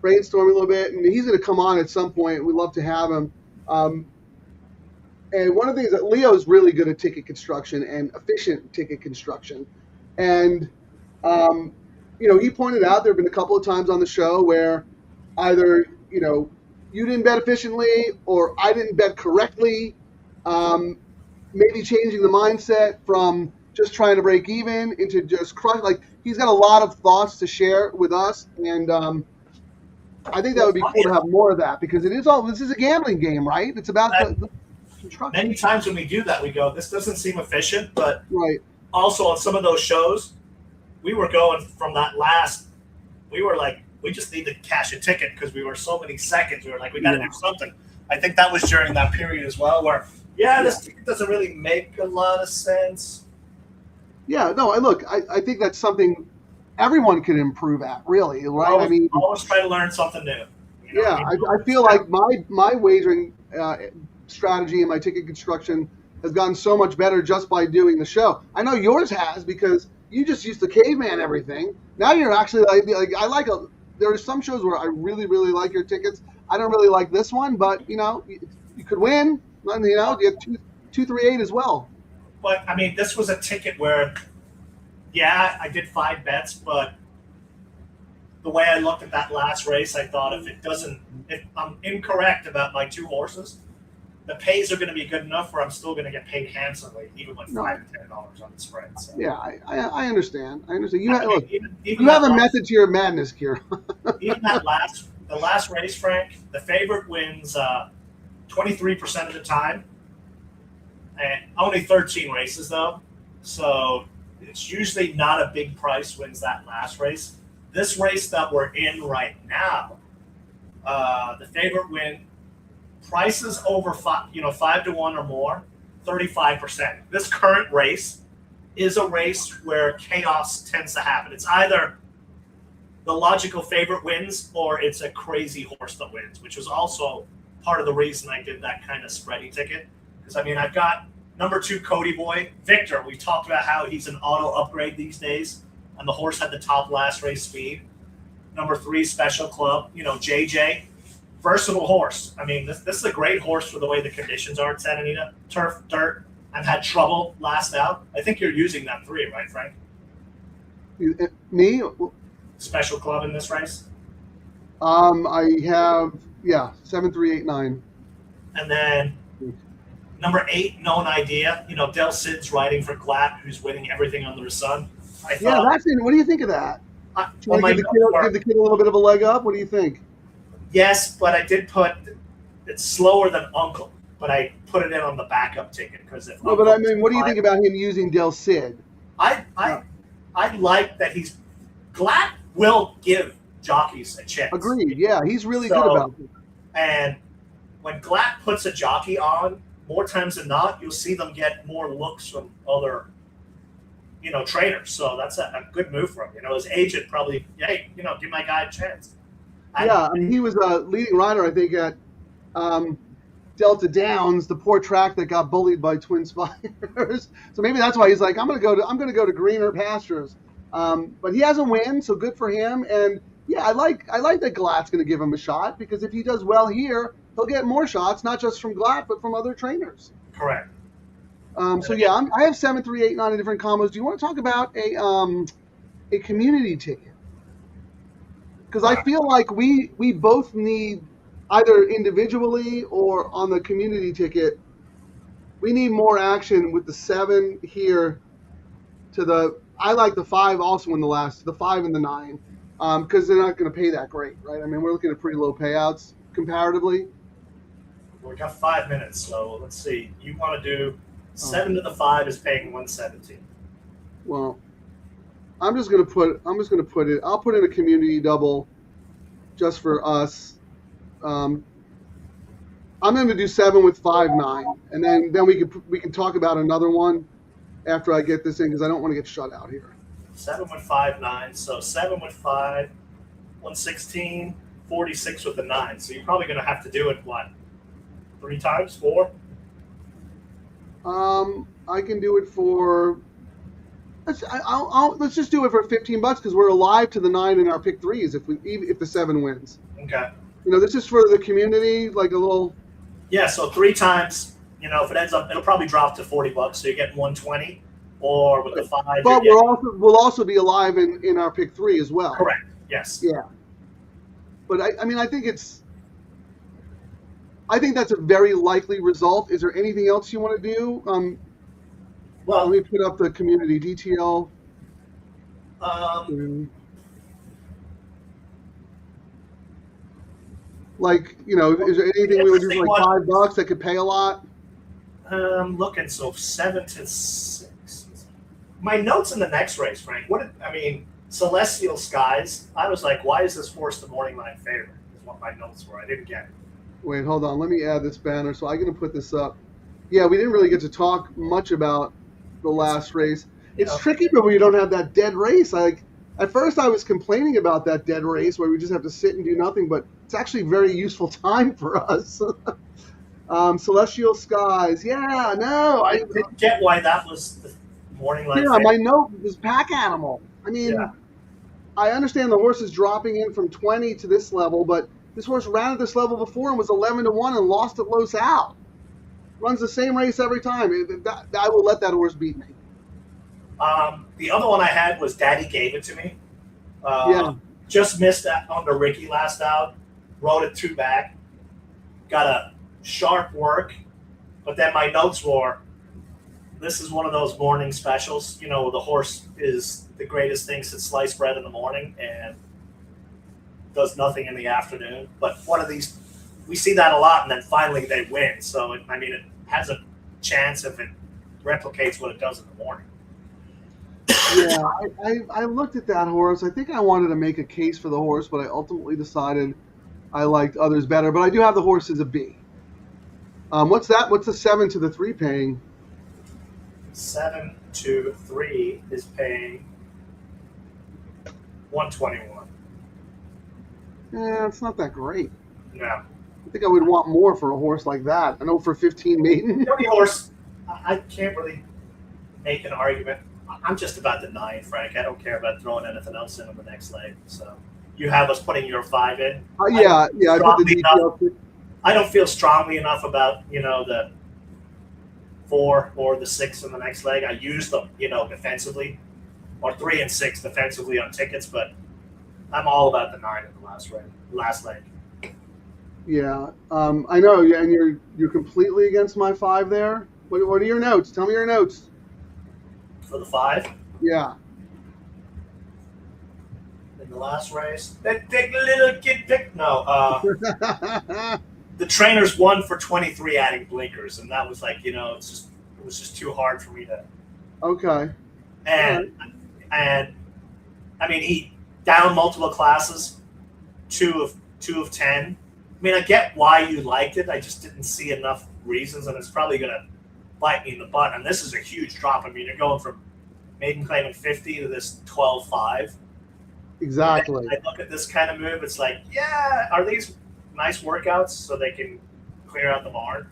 brainstorming a little bit, and he's going to come on at some point. We'd love to have him. And one of the things that Leo's really good at ticket construction and efficient ticket construction. And, he pointed out there have been a couple of times on the show where either, you didn't bet efficiently or I didn't bet correctly. Maybe changing the mindset from just trying to break even into just crush. Like, he's got a lot of thoughts to share with us. And I think that would be cool to have more of that because this is a gambling game, right? It's about the construction. Many times when we do that, we go, this doesn't seem efficient, but right. Also on some of those shows, we were going from that last, we were like, we just need to cash a ticket because we were so many seconds. We were like, we got to do something. I think that was during that period as well where, this ticket doesn't really make a lot of sense. Yeah, no, I think that's something everyone can improve at, really, right? Always try to learn something new. I feel like my wagering strategy and my ticket construction has gotten so much better just by doing the show. I know yours has because you just used to caveman everything. Now you're actually there are some shows where I really, really like your tickets. I don't really like this one, but you could win. You have 238 as well. But I mean, this was a ticket where, I did 5 bets, but the way I looked at that last race, I thought if I'm incorrect about my 2 horses, the pays are going to be good enough where I'm still going to get paid handsomely, even with $5 and $10 on the spread. So. Yeah, I understand. You have a method to your madness, Ciaran. Even the last race, Frank, the favorite wins 23% of the time, and only 13 races though. So it's usually not a big price wins that last race. This race that we're in right now, the favorite win. Prices over 5 to 1 or more, 35%. This current race is a race where chaos tends to happen. It's either the logical favorite wins or it's a crazy horse that wins, which was also part of the reason I did that kind of spready ticket. Because, I've got number 2 Cody Boy, Victor. We talked about how he's an auto upgrade these days, and the horse had the top last race speed. Number 3 Special Club, JJ. Versatile horse. This is a great horse for the way the conditions are at Santa Anita. Turf, dirt, and had trouble last out. I think you're using that 3, right, Frank? Me? Special Club in this race? I have, 7, 3, 8, 9. And then number 8, Known Idea. Del Cid's riding for Glatt, who's winning everything under the sun. What do you think of that? Do you want to give the kid a little bit of a leg up? What do you think? Yes, but I did put it's slower than Uncle, but I put it in on the backup ticket because if. No, but what do you think about him using Del Cid? I like that he's Glatt will give jockeys a chance. Agreed. Yeah, he's really So- good about it. And when Glatt puts a jockey on, more times than not, you'll see them get more looks from other, trainers. So that's a good move for him. His agent probably, hey, give my guy a chance. Yeah, I mean, he was a leading rider, I think, at Delta Downs, the poor track that got bullied by Twin Spires. So maybe that's why he's like, I'm gonna go to greener pastures. But he has a win, so good for him. And yeah, I like that Glatt's gonna give him a shot, because if he does well here, he'll get more shots, not just from Glatt, but from other trainers. Correct. So yeah, I have 7, 3, 8, 9 in different combos. Do you want to talk about a community ticket? Because I feel like we both need, either individually or on the community ticket, we need more action with the 7 here to the. I like the 5 also in the 5 and the 9, because they're not going to pay that great, right? I mean, we're looking at pretty low payouts comparatively. We got 5 minutes, so let's see. You want to do 7 to the 5 is paying 117. Well, I'm just gonna put it. I'll put in a community double, just for us. I'm going to do 7 with 5, 9, and then we can talk about another one after I get this in, because I don't want to get shut out here. 7 with 5, 9. So 7 with 5, 116, 46 with the 9. So you're probably going to have to do it, what, 3 times, 4? I can do it for. Let's just do it for $15 because we're alive to the 9 in our pick 3s if the 7 wins. Okay. This is for the community, like a little. Yeah, so 3 times, if it ends up, it'll probably drop to $40, so you're getting 120. Or with the 5. But we'll also be alive in our pick 3 as well. Correct. Yes. Yeah. But I think that's a very likely result. Is there anything else you want to do? Well, let me put up the community DTL. Is there anything we would do for like $5 that could pay a lot? I'm looking, so 7 to 6. My notes in the next race, Frank. Celestial Skies. I was like, why is this horse the morning line favorite? Is what my notes were. I didn't get it. Wait, hold on. Let me add this banner. So I'm going to put this up. Yeah, we didn't really get to talk much about the last race. It's tricky, but when you don't have that dead race. At first I was complaining about that dead race where we just have to sit and do nothing, but it's actually very useful time for us. Celestial Skies. Yeah, no. I didn't get why that was the morning line favorite. My note was Pack Animal. I understand the horse is dropping in from 20 to this level, but this horse ran at this level before and was 11 to 1 and lost at Los Al. Runs the same race every time. I will let that horse beat me. The other one I had was Daddy Gave It To Me. Just missed that under Ricky last out. Rode it 2 back. Got a sharp work. But then my notes were, this is one of those morning specials. The horse is the greatest thing since sliced bread in the morning and does nothing in the afternoon. But one of these, we see that a lot, and then finally they win. So, it has a chance if it replicates what it does in the morning. Yeah, I looked at that horse. I think I wanted to make a case for the horse, but I ultimately decided I liked others better. But I do have the horse as a B. What's that? What's the 7 to the 3 paying? 7 to 3 is paying 121. Yeah, it's not that great. No. I think I would want more for a horse like that. I know for 15 maiden. The only horse, I can't really make an argument. I'm just about the 9, Frank. I don't care about throwing anything else in on the next leg. So you have us putting your 5 in. I put the DTL. I don't feel strongly enough about the 4 or the 6 in the next leg. I use them, defensively, or 3 and 6 defensively on tickets, but I'm all about the 9 in the last leg. Yeah, I know. Yeah, and you're completely against my 5 there. What are your notes? Tell me your notes. For the 5? Yeah. In the last race, that big little kid pick. No, the trainers won for 23 adding blinkers, and that was like, it was just too hard for me to. Okay. And down multiple classes, two of 10. I mean, I get why you liked it. I just didn't see enough reasons, and it's probably going to bite me in the butt. And this is a huge drop. I mean, you're going from maiden claiming 50 to this 12.5. Exactly. I look at this kind of move. It's like, yeah, are these nice workouts so they can clear out the barn?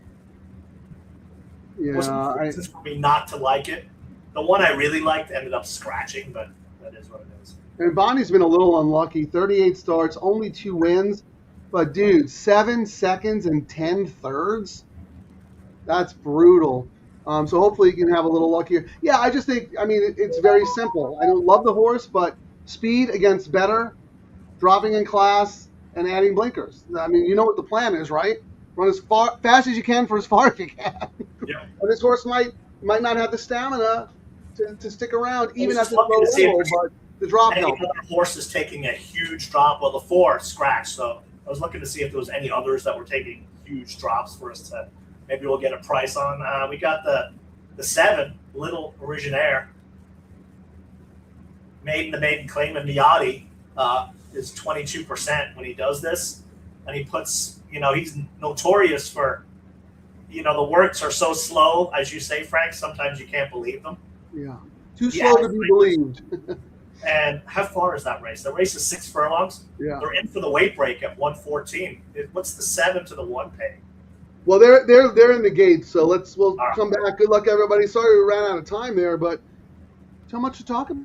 Yeah, Reasons for me not to like it. The one I really liked ended up scratching, but that is what it is. and Bonnie's been a little unlucky. 38 starts, only 2 wins. But, dude, 7 seconds and 10 thirds? That's brutal. So hopefully you can have a little luck here. Yeah, I just think, I mean, it's very simple. I don't love the horse, but speed against better, dropping in class, and adding blinkers. I mean, you know what the plan is, right? Run as fast as you can for as far as you can. Yeah. And this horse might not have the stamina to stick around, even at just the looking low to see if level, there's but the drop Any helps. other horse is taking a huge drop. Well, the 4 scratched, so I was looking to see if there was any others that were taking huge drops for us to maybe we'll get a price on. We got the 7, Little Originaire. The maiden claim of Miati is 22% when he does this. And he puts, he's notorious for, the works are so slow, as you say, Frank, sometimes you can't believe them. Yeah. Too Yeah, slow to be believed. And how far is that race? The race is 6 furlongs. Yeah. They're in for the weight break at 114. What's the 7 to the 1 pay? Well, they're in the gates, so we'll right. come back. Good luck, everybody. Sorry we ran out of time there, but too much to talk about.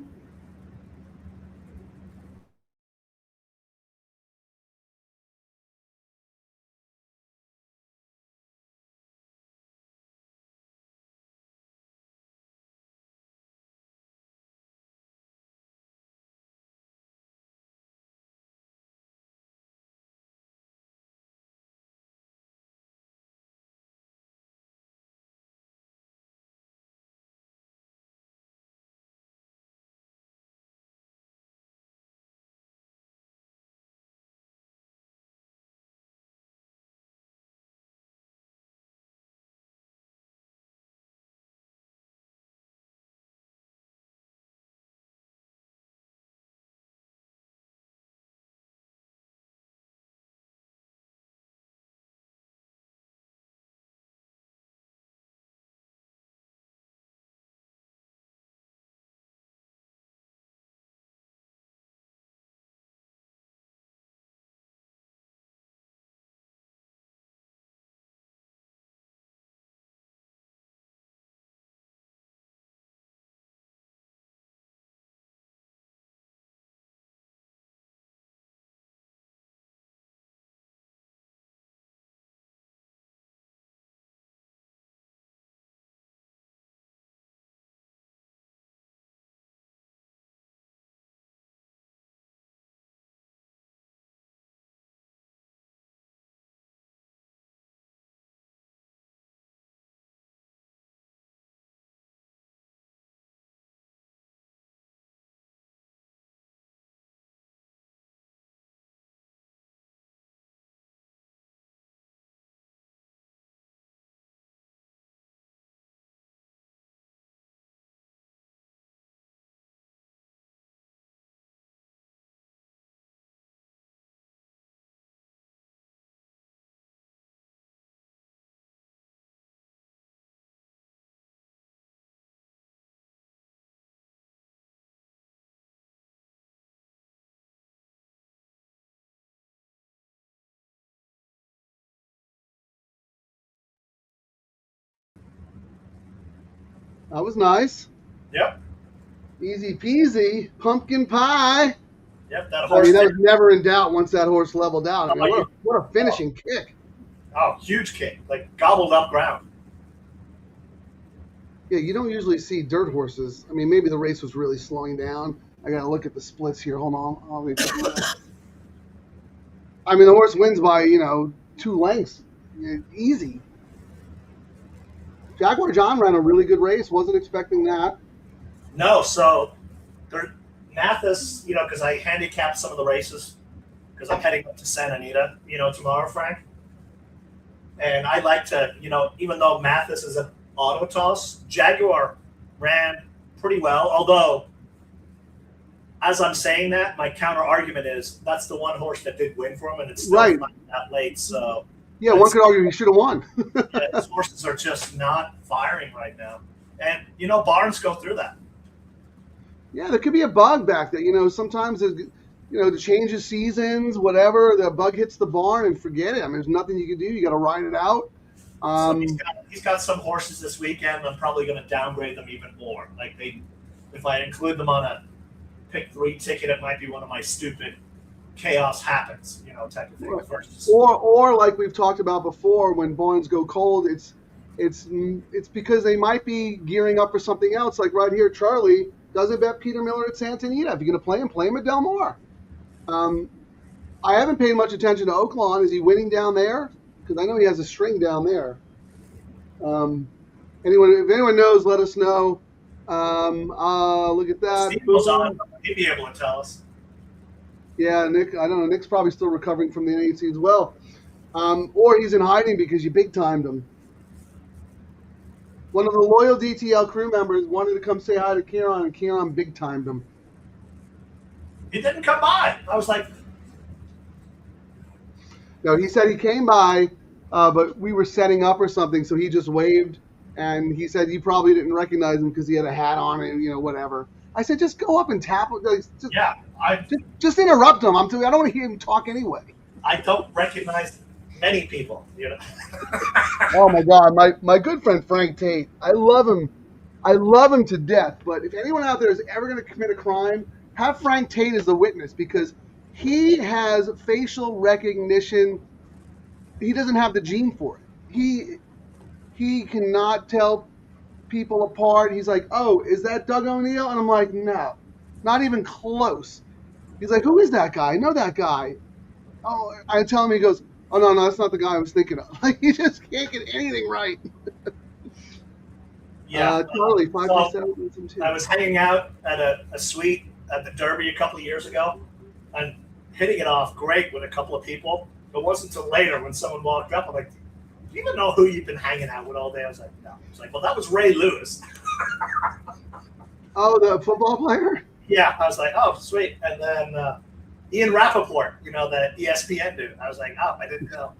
That was nice. Yep. Easy peasy. Pumpkin pie. Yep, that I horse. mean, that was never in doubt once that horse leveled out. I mean, Oh, what a finishing kick. Huge kick. Like gobbled up ground. Yeah, you don't usually see dirt horses. I mean, maybe the race was really slowing down. I got to look at the splits here. Hold on. I mean, the horse wins by, 2 lengths. Easy. Jaguar John ran a really good race. Wasn't expecting that. No, so Mathis, because I handicapped some of the races because I'm heading up to Santa Anita, tomorrow, Frank. And I like to, even though Mathis is an auto toss, Jaguar ran pretty well, although as I'm saying that, my counter argument is that's the one horse that did win for him, and it's still Right. not that late. So Yeah, one could argue he should have won. yeah, his horses are just not firing right now, and barns go through that. Yeah, there could be a bug back there. Sometimes the changes seasons, whatever, the bug hits the barn and forget it. I mean, there's nothing you can do. You got to ride it out. So he's got some horses this weekend. I'm probably going to downgrade them even more. Like if I include them on a pick 3 ticket, it might be one of my stupid chaos happens, type of thing. Right. Versus, Or like we've talked about before, when barns go cold, it's because they might be gearing up for something else. Like right here, Charlie doesn't bet Peter Miller at Santa Anita. If you're going to play him at Del Mar. I haven't paid much attention to Oaklawn. Is he winning down there? Because I know he has a string down there. If anyone knows, let us know. Look at that. Steve was on. He'd be able to tell us. Yeah, Nick. I don't know. Nick's probably still recovering from the NHC as well. Or he's in hiding because you big timed him. One of the loyal DTL crew members wanted to come say hi to Ciaran, and Ciaran big timed him. He didn't come by. I was like, no, he said he came by, but we were setting up or something, so he just waved, and he said you probably didn't recognize him because he had a hat on and whatever. I said just go up and tap him. Just interrupt him. I don't want to hear him talk anyway. I don't recognize many people. Oh my God, my good friend Frank Tate. I love him. I love him to death. But if anyone out there is ever going to commit a crime, have Frank Tate as the witness, because he has facial recognition. He doesn't have the gene for it. He cannot tell people apart. He's like, oh, is that Doug O'Neill? And I'm like, no, not even close. He's like, who is that guy? I know that guy. Oh, I tell him, he goes, oh, no, that's not the guy I was thinking of. Like, he just can't get anything right. Yeah. Charlie, so I was hanging out at a suite at the Derby a couple of years ago and hitting it off great with a couple of people. It wasn't until later when someone walked up, I'm like, do you even know who you've been hanging out with all day? I was like, no. I was like, well, that was Ray Lewis. Oh, the football player? Yeah. I was like, oh, sweet. And then Ian Rappaport, the ESPN dude. I was like, oh, I didn't know.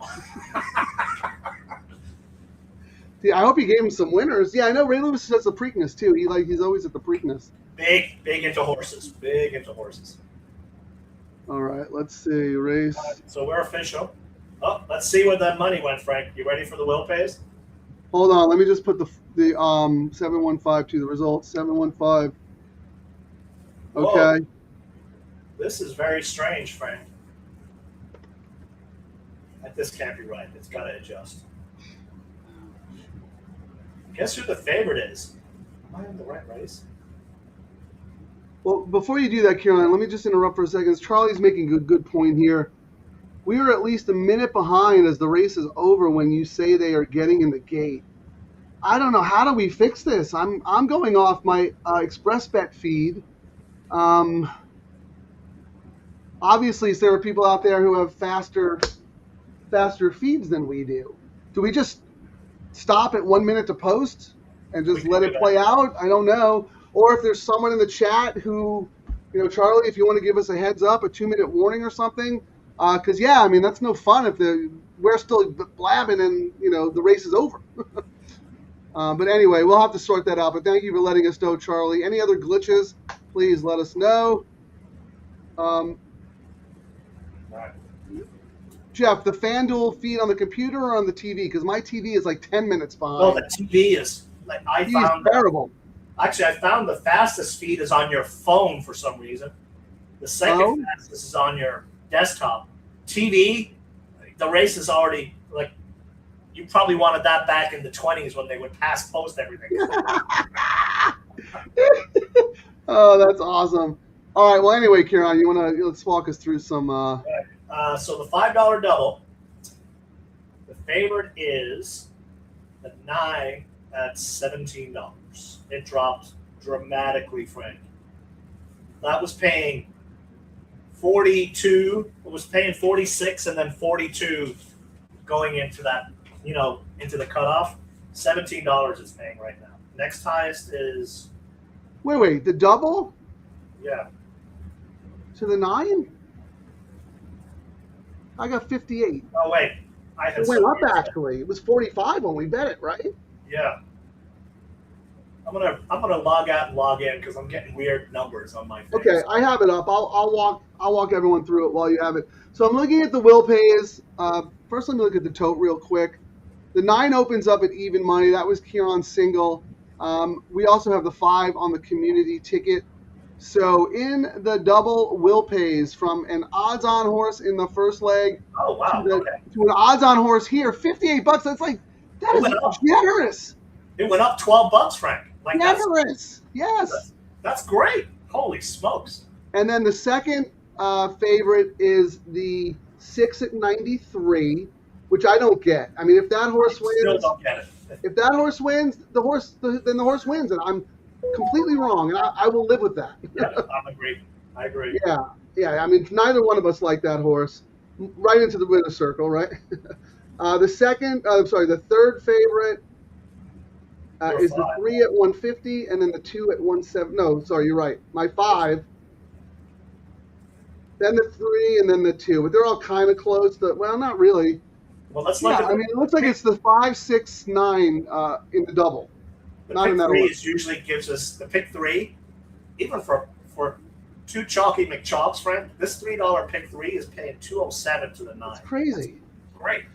I hope he gave him some winners. Yeah, I know Ray Lewis is at the Preakness too. He's always at the Preakness. Big into horses. Big into horses. All right, let's see. Race. So we're official. Oh, let's see where that money went, Frank. You ready for the will pays? Hold on, let me just put the 715 to the results. 715. Okay. Whoa. This is very strange, Frank. This can't be right. It's got to adjust. Guess who the favorite is? Am I in the right race? Well, before you do that, Ciaran, let me just interrupt for a second. Charlie's making a good point here. We are at least a minute behind as the race is over when you say they are getting in the gate. I don't know. How do we fix this? I'm going off my ExpressBet feed. Obviously, there are people out there who have faster feeds than we do. Do we just stop at 1 minute to post and just let it play out? I don't know. Or if there's someone in the chat who, Charlie, if you want to give us a heads up, a 2-minute warning or something. Because, that's no fun if we're still blabbing and, the race is over. But anyway, we'll have to sort that out. But thank you for letting us know, Charlie. Any other glitches, please let us know. Jeff, the FanDuel feed on the computer or on the TV? Because my TV is like 10 minutes behind. Well, the TV is terrible. Actually, I found the fastest feed is on your phone for some reason. The second fastest is on your desktop. TV, the race is already you probably wanted that back in the 20s when they would pass post everything. Oh, that's awesome. All right. Well, anyway, Ciaran, let's walk us through some. So the $5 double, the favorite is the 9 at $17. It dropped dramatically, Frank. That was paying 42. It was paying 46 and then 42 going into that, into the cutoff. $17 it's paying right now. Next highest is. Wait, the double? Yeah. to the 9? I got 58. Oh wait, I had It went up 78. actually. It was 45 when we bet it, right? Yeah. I'm gonna log out and log in because I'm getting weird numbers on my thing. Okay, I have it up. I'll walk everyone through it while you have it. So I'm looking at the will pays. First, let me look at the tote real quick. The 9 opens up at even money. That was Ciaran's single. We also have the 5 on the community ticket. So in the double will pays from an odds-on horse in the first leg Oh wow. to Okay. an odds-on horse here, $58. That It went up. is generous. It went up $12, Frank. Like Generous. Yes. that's great. Holy smokes. And then the second favorite is the 6 at 93, which I don't get. I mean, if that horse Still wins, don't get it. if that horse wins, then the horse wins, and I'm completely wrong, and I will live with that. Yeah, I agree. I agree. Yeah. I mean, neither one of us like that horse. Right into the winner's circle, right? The third favorite is the 3 at 150, and then the 2 at 170. No, sorry, you're right. My 5. Then the 3, and then the 2, but they're all kind of close. Well, not really. Well, let's look at I mean, it looks like it's the 5, 6, 9 in the double. the not in pick that three order. is usually gives us the pick 3, even for 2 chalky McChalks, Frank. This $3 pick 3 is paying 207 to the 9. It's crazy. Great.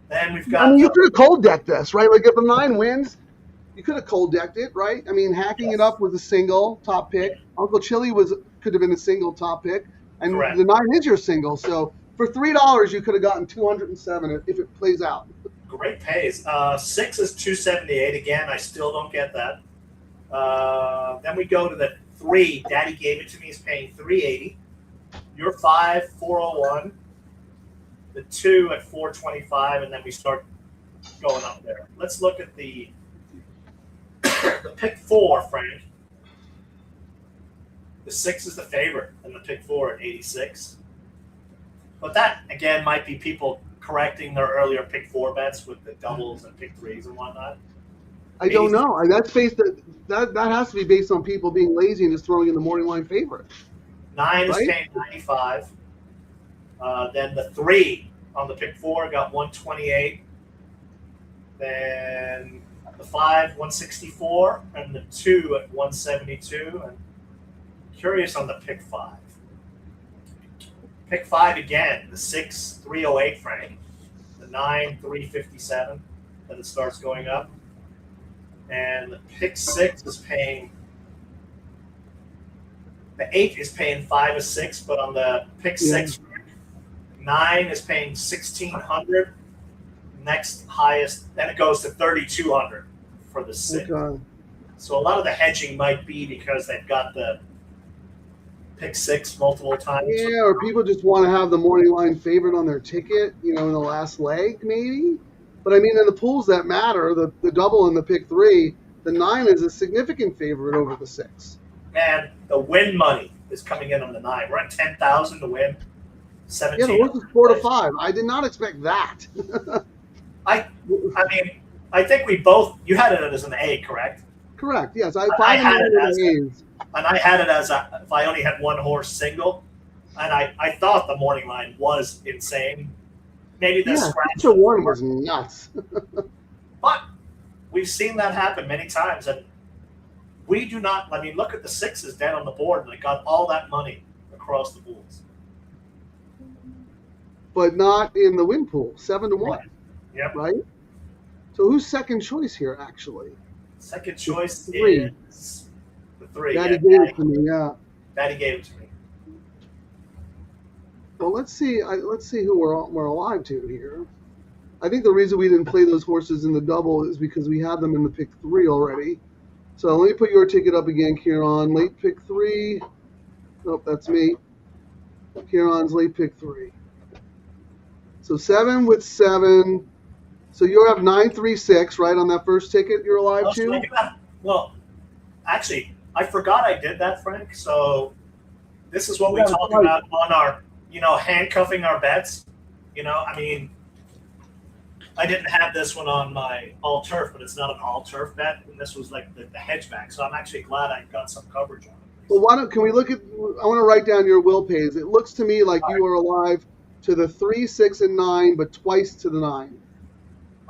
Then we've got. I mean, you could have cold decked this, right? Like if the 9 wins, you could have cold decked it, right? I mean, hacking it up was a single top pick. Uncle Chili could have been a single top pick, and Correct. the 9 is your single. So for $3, you could have gotten 207 if it plays out. Great pays. 6 is 278 again. I still don't get that. Then we go to the 3. Daddy gave it to me. Is paying 380. Your 5 401. The 2 at 425, and then we start going up there. Let's look at the pick 4, Frank. The 6 is the favorite, and the pick 4 at 86. But that again might be people correcting their earlier pick 4 bets with the doubles and pick 3s and whatnot. I don't know. That's that has to be based on people being lazy and just throwing in the morning line favorite. 9 is Right? paying 95. Then the 3 on the pick 4 got 128. Then the 5 164, and the 2 at 172. And curious on the pick 5. Pick 5 again. The 6 308, Frank. The 9 357. Then it starts going up. And the pick 6 is paying. The 8 is paying 5 or 6, but on the pick 6, 9 is paying 1,600. Next highest, then it goes to 3,200 for the 6. Okay. So a lot of the hedging might be because they've got the pick 6 multiple times. Yeah, or people just want to have the morning line favorite on their ticket, in the last leg, maybe. But I mean, in the pools that matter, the double and the pick 3, the 9 is a significant favorite over the 6. And the win money is coming in on the 9. We're at 10,000 to win. 17. Yeah, the horse is 4 to 5. I did not expect that. I mean, I think we both. You had it as an A, correct? Correct. Yes, I had it as A's. And I had it as if I only had one horse single, and I thought the morning line was insane. Maybe the Yeah, scratch. 2 to 1 was nuts. But we've seen that happen many times, and we do not. I mean, look at the 6s dead on the board, and they got all that money across the pools. But not in the win pool, 7 to 1. Yep. Right? So who's second choice here, actually? Second choice 3. is the 3. Daddy Yeah, gave it to me, yeah. Daddy gave it to me. Well, let's see who we're alive to here. I think the reason we didn't play those horses in the double is because we had them in the pick 3 already. So let me put your ticket up again, Ciaran. Late pick 3. Nope, that's me. Ciaran's late pick 3. So 7 with 7. So you have 936, right, on that first ticket you're alive Oh, so to? look at that. Well, actually, I forgot I did that, Frank. So this is what we Yeah, talk right. about on our, handcuffing our bets. I mean, I didn't have this one on my all turf, but it's not an all turf bet, and this was like the hedge back. So I'm actually glad I got some coverage on it Well, why don't, can we look at, I want to write down your will pays. It looks to me like you are alive to the 3, 6, and 9, but twice to the 9.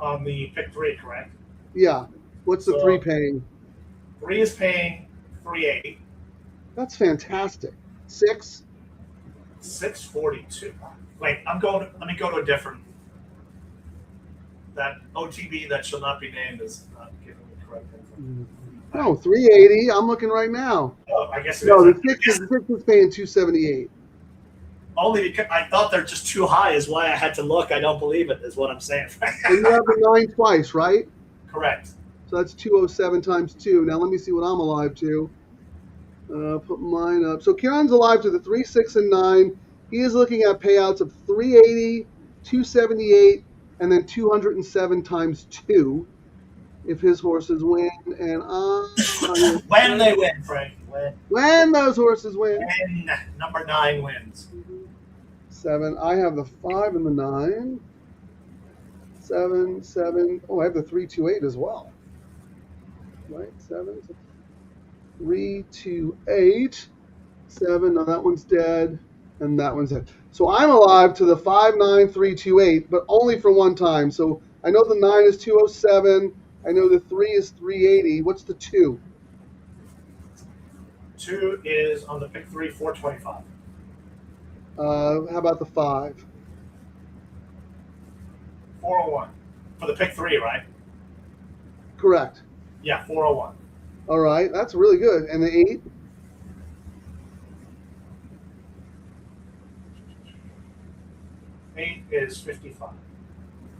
On the pick 3, correct? Yeah. What's the So- 3 paying? 3 is paying 380. That's fantastic. 6? 642. Wait, let me go to a different. That OTB that shall not be named is not giving me correct info. No, 380. I'm looking right now. Oh, I guess it No, is. the 6 is paying 278. Only because I thought they're just too high is why I had to look. I don't believe it is what I'm saying. And you have the 9 twice, right? Correct. So that's 207 times 2. Now let me see what I'm alive to. Put mine up. So Ciaran's alive to the 3, 6, and 9. He is looking at payouts of 380, 278, and then 207 times 2 if his horses win. And When they win, Frank. when those horses win. When number 9 wins. 7. I have the 5 and the 9. 7, 7. Oh, I have the 3, 2, 8 as well. Right? 7, 3, 2, 8. 7. Now that one's dead. And that one's dead. So I'm alive to the 5, 9, 3, 2, 8, but only for one time. So I know the 9 is 207. I know the 3 is 380. What's the 2? 2 is on the pick 3, 425. How about the 5? 401. For the pick 3, right? Correct. Yeah, 401. All right. That's really good. And the 8? 8 is 55.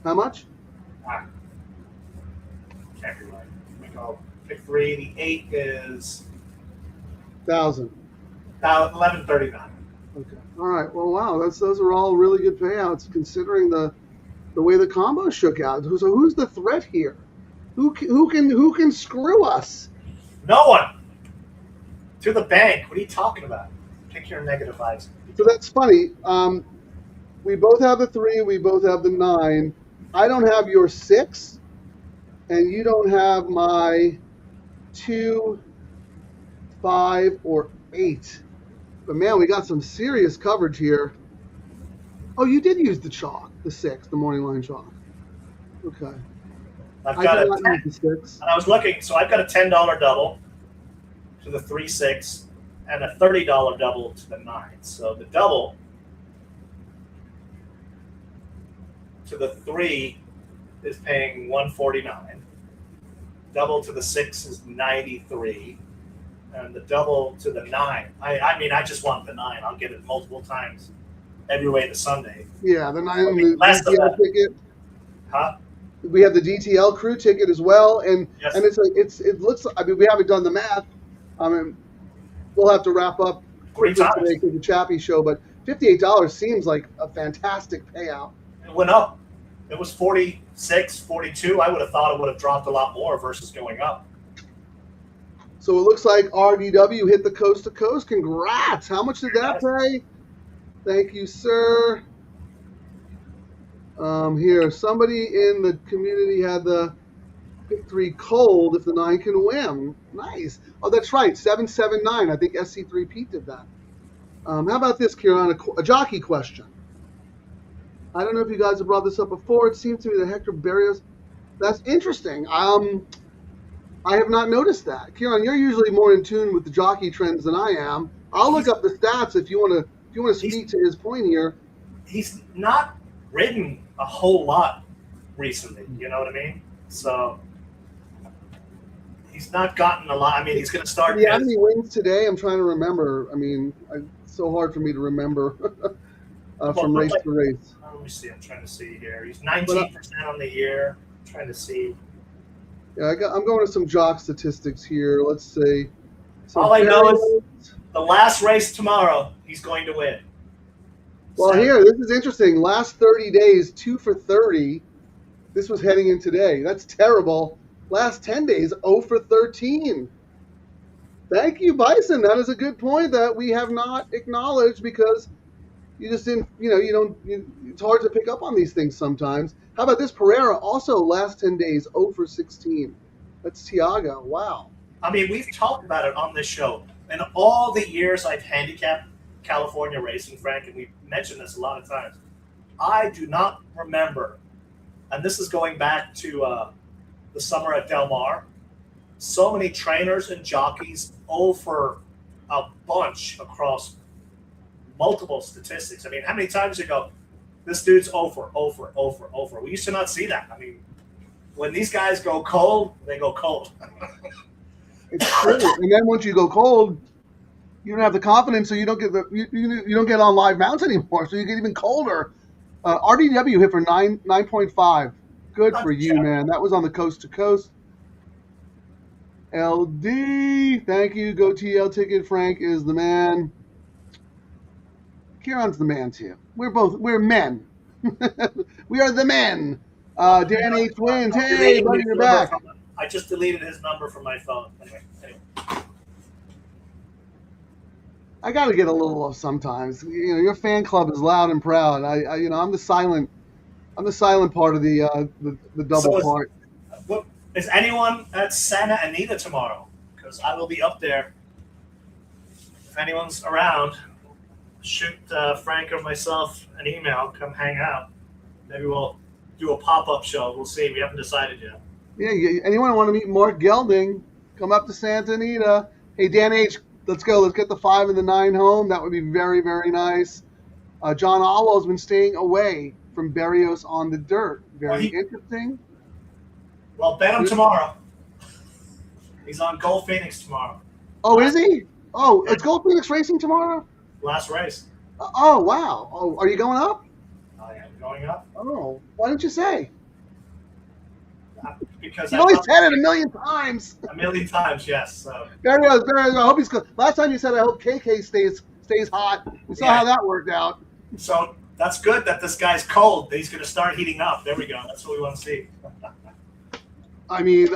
How much? Can't be right. We go pick 3. The 8 is 1,000. 1139. Okay. All right. Well, wow. Those are all really good payouts considering the way the combo shook out. So who's the threat here? Who can screw us? No one. To the bank. What are you talking about? Pick your negative vibes. So that's funny. We both have the 3. We both have the 9. I don't have your 6, and you don't have my 2, 5, or 8. But man, we got some serious coverage here. Oh, you did use the chalk, the 6, the morning line chalk. Okay. I've I got did a not 10, use the 6. and I was looking, so I've got a $10 double to the 3, 6, and a $30 double to the 9. So the double to the 3 is paying 149. Double to the 6 is 93. And the double to the 9. I mean, I just want the 9. I'll get it multiple times every way to Sunday. Yeah, the 9 mean, the less than DTL that. ticket. Huh? We have the DTL Crew ticket as well, and Yes. and it looks. I mean, we haven't done the math. I mean, we'll have to wrap up 3 times. today for the Chappie show, but $58 seems like a fantastic payout. It went up. It was 46, 42. I would have thought it would have dropped a lot more versus going up. So it looks like RDW hit the coast to coast. Congrats! How much did that pay? Thank you, sir. Here, somebody in the community had the pick 3 cold if the 9 can win. Nice. Oh, that's right. 779. I think SC3 Pete did that. How about this, Ciaran? A jockey question. I don't know if you guys have brought this up before. It seems to me that Hector Berrios. That's interesting. I have not noticed that. Ciaran, you're usually more in tune with the jockey trends than I am. I'll look up the stats if you want to speak to his point here. He's not ridden a whole lot recently. You know what I mean? So he's not gotten a lot. I mean, he's going to start. Yeah, how many wins today? I'm trying to remember. I mean, it's so hard for me to remember from race to race. Let me see. I'm trying to see here. He's 19% on the year. I'm trying to see. Yeah, I'm going to some jock statistics here. Let's see. So All I know is the last race tomorrow, he's going to win. Well, here, this is interesting. Last 30 days, 2 for 30. This was heading in today. That's terrible. Last 10 days, 0 for 13. Thank you, Bison. That is a good point that we have not acknowledged because you just didn't, it's hard to pick up on these things sometimes. How about this? Pereira also last 10 days, 0 for 16. That's Tiago. Wow. I mean, we've talked about it on this show. in all the years I've handicapped California racing, Frank, and we've mentioned this a lot of times, I do not remember, and this is going back to the summer at Del Mar, so many trainers and jockeys over a bunch across multiple statistics. I mean, how many times you go, this dude's over. We used to not see that. I mean, when these guys go cold, they go cold. It's true. And then once you go cold, you don't have the confidence, so you don't get you don't get on live mounts anymore. So you get even colder. RDW hit for 9.5. Good for you, man. That was on the coast to coast. LD, thank you. Go TL ticket. Frank is the man. Ciaran's the man too. We're men. We are the men. Dan H wins. Hey, buddy, you're back. I just deleted his number from my phone. Anyway. I got to get a little love sometimes. You know, your fan club is loud and proud. I'm the silent part of the double part. Is anyone at Santa Anita tomorrow? Because I will be up there. If anyone's around, shoot Frank or myself an email. Come hang out. Maybe we'll do a pop-up show. We'll see. We haven't decided yet. Yeah, anyone want to meet Mark Gelding? Come up to Santa Anita. Hey, Dan H, let's go. Let's get the 5 and the 9 home. That would be very, very nice. John Alwell's been staying away from Berrios on the dirt. Very interesting. Well, bet him tomorrow. He's on Gold Phoenix tomorrow. Oh, is he? Oh, it's Gold Phoenix racing tomorrow? Last race. Oh, wow. Oh, are you going up? I am going up. Oh, why didn't you say? Because you only said it a million times. A million times, yes. So. Berrios, I hope he's good. Last time you said I hope KK stays hot. We saw how that worked out. So that's good that this guy's cold. He's going to start heating up. There we go. That's what we want to see. I mean,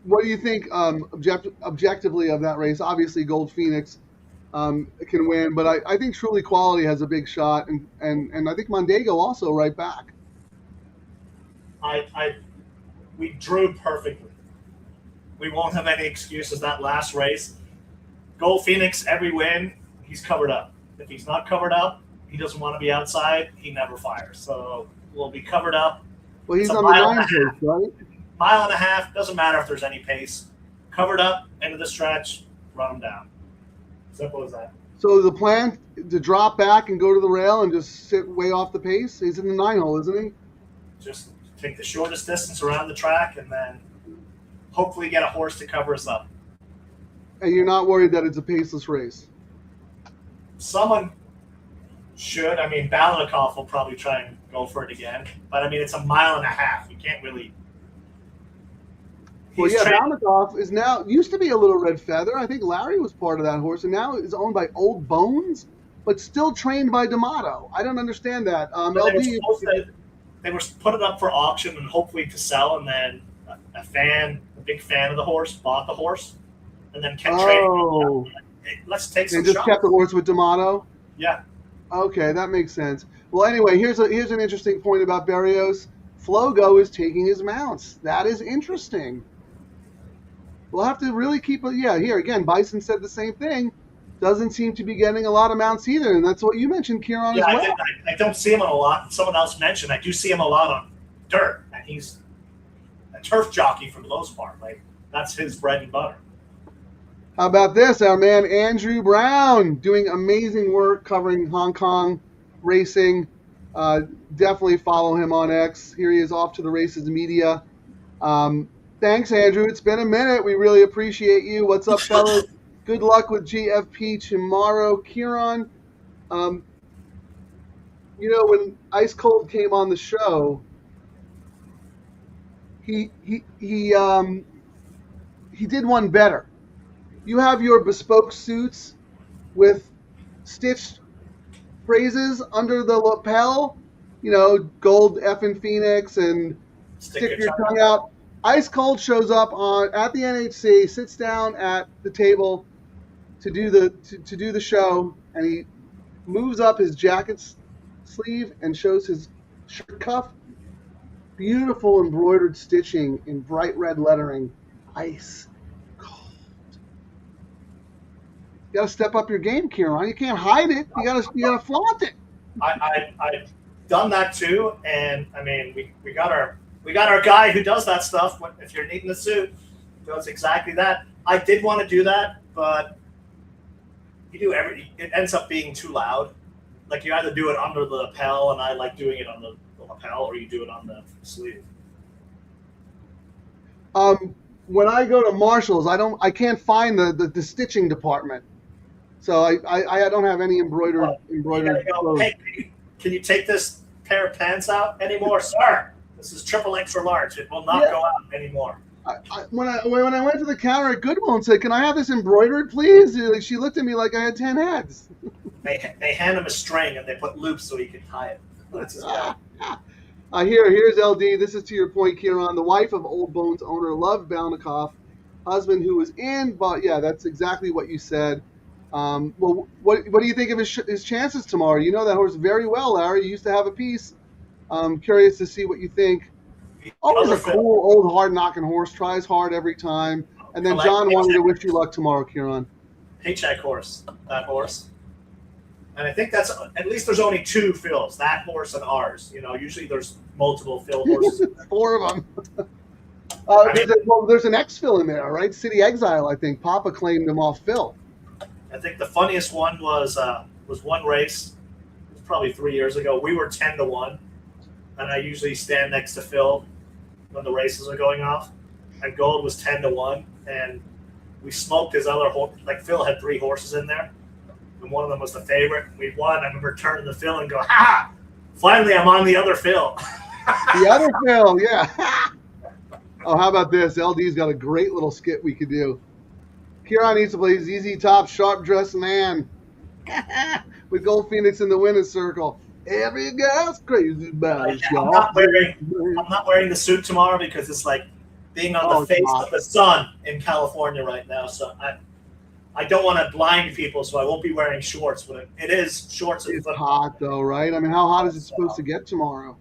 what do you think objectively of that race? Obviously, Gold Phoenix can win, but I think Truly Quality has a big shot, and I think Mondego also right back. We drew perfectly. We won't have any excuses that last race. Gold Phoenix, every win, he's covered up. If he's not covered up, he doesn't want to be outside, he never fires. So we'll be covered up. Well, he's on the 9 pace, right? Mile and a half, doesn't matter if there's any pace. Covered up, into the stretch, run him down. Simple as that. So the plan to drop back and go to the rail and just sit way off the pace? He's in the 9 hole, isn't he? Just take the shortest distance around the track and then hopefully get a horse to cover us up. And you're not worried that it's a paceless race? Someone should. I mean, Balakov will probably try and go for it again. But, I mean, it's a mile and a half. You can't really... Well, yeah, Balakov is now used to be a little red feather. I think Larry was part of that horse, and now is owned by Old Bones, but still trained by D'Amato. I don't understand that. They were put it up for auction and hopefully to sell, and then a big fan of the horse, bought the horse, and then kept training. Let's take some shots. They just kept the horse with D'Amato? Yeah. Okay, that makes sense. Well, anyway, here's an interesting point about Berrios. Flogo is taking his mounts. That is interesting. We'll have to really keep – yeah, here again, Bison said the same thing. Doesn't seem to be getting a lot of mounts either, and that's what you mentioned, Ciaran, as well. I don't see him on a lot. Someone else mentioned I do see him a lot on dirt, and he's a turf jockey for the most part. Like, that's his bread and butter. How about this? Our man Andrew Brown doing amazing work covering Hong Kong racing. Definitely follow him on X. Here he is off to the races media. Thanks, Andrew. It's been a minute. We really appreciate you. What's up, fellas? Good luck with GFP tomorrow. Ciaran, when Ice Cold came on the show, he did one better. You have your bespoke suits with stitched phrases under the lapel, gold effing Phoenix and stick your tongue out. Ice Cold shows up at the NHC, sits down at the table to do the show, and he moves up his jacket sleeve and shows his shirt cuff. Beautiful embroidered stitching in bright red lettering. Ice Cold. You got to step up your game, Ciaran. You can't hide it. You got to flaunt it. I've done that too, and I mean we got our guy who does that stuff. If you're needing a suit, does exactly that. I did want to do that, but it ends up being too loud. Like you either do it under the lapel, and I like doing it on the lapel, or you do it on the sleeve. When I go to Marshalls, I can't find the stitching department, so I don't have any embroidered clothes. Hey, can you take this pair of pants out anymore, sir? This is triple extra large. It will not go out anymore. When I went to the counter at Goodwill and said, "Can I have this embroidered, please?" She looked at me like I had 10 heads. They hand him a string and they put loops so he can tie it. That's his guy. Here's LD. This is to your point, Ciaran. The wife of Old Bones owner loved Balnikoff, husband who was in, but yeah, that's exactly what you said. Well, what do you think of his chances tomorrow? You know that horse very well, Larry. You used to have a piece. I'm curious to see what you think. Always a cool, old, hard-knocking horse. Tries hard every time. And then John wanted to wish you luck tomorrow, Ciaran. Paycheck horse, that horse. And I think that's, at least there's only 2 fills, that horse and ours. You know, usually there's multiple fill horses. 4 of them. There's an X-fill in there, right? City Exile, I think. Papa claimed him off Phil. I think the funniest one was one race. It was probably 3 years ago. We were 10-1, and I usually stand next to Phil when the races are going off. And Gold was 10-1, and we smoked his other horse. Like Phil had 3 horses in there, and one of them was the favorite. We won. I remember turning to Phil and go, "Ha! Finally, I'm on the other Phil." The other Phil, yeah. Oh, how about this? LD's got a great little skit we could do. Ciaran needs to play ZZ Top, Sharp Dressed Man with Gold Phoenix in the winner's circle. Every girl's crazy about it. I'm not wearing the suit tomorrow because it's like being on the face of the sun in California right now. So I don't want to blind people, so I won't be wearing shorts. But it is shorts. It's hot though, right? I mean, how hot is it supposed to get tomorrow?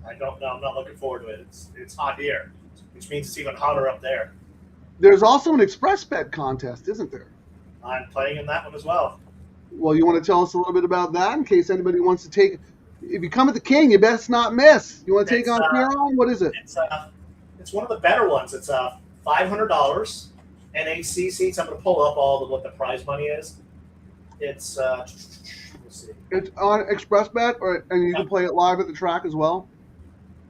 I don't know. I'm not looking forward to it. It's hot here, which means it's even hotter up there. There's also an express bet contest, isn't there? I'm playing in that one as well. Well, you want to tell us a little bit about that in case anybody wants to take. If you come at the King, you best not miss. You want to take on Ciaran? What is it? It's one of the better ones. It's $500 NHC seats. I'm going to pull up what the prize money is. It's let's see. It's on express bet, and you can play it live at the track as well.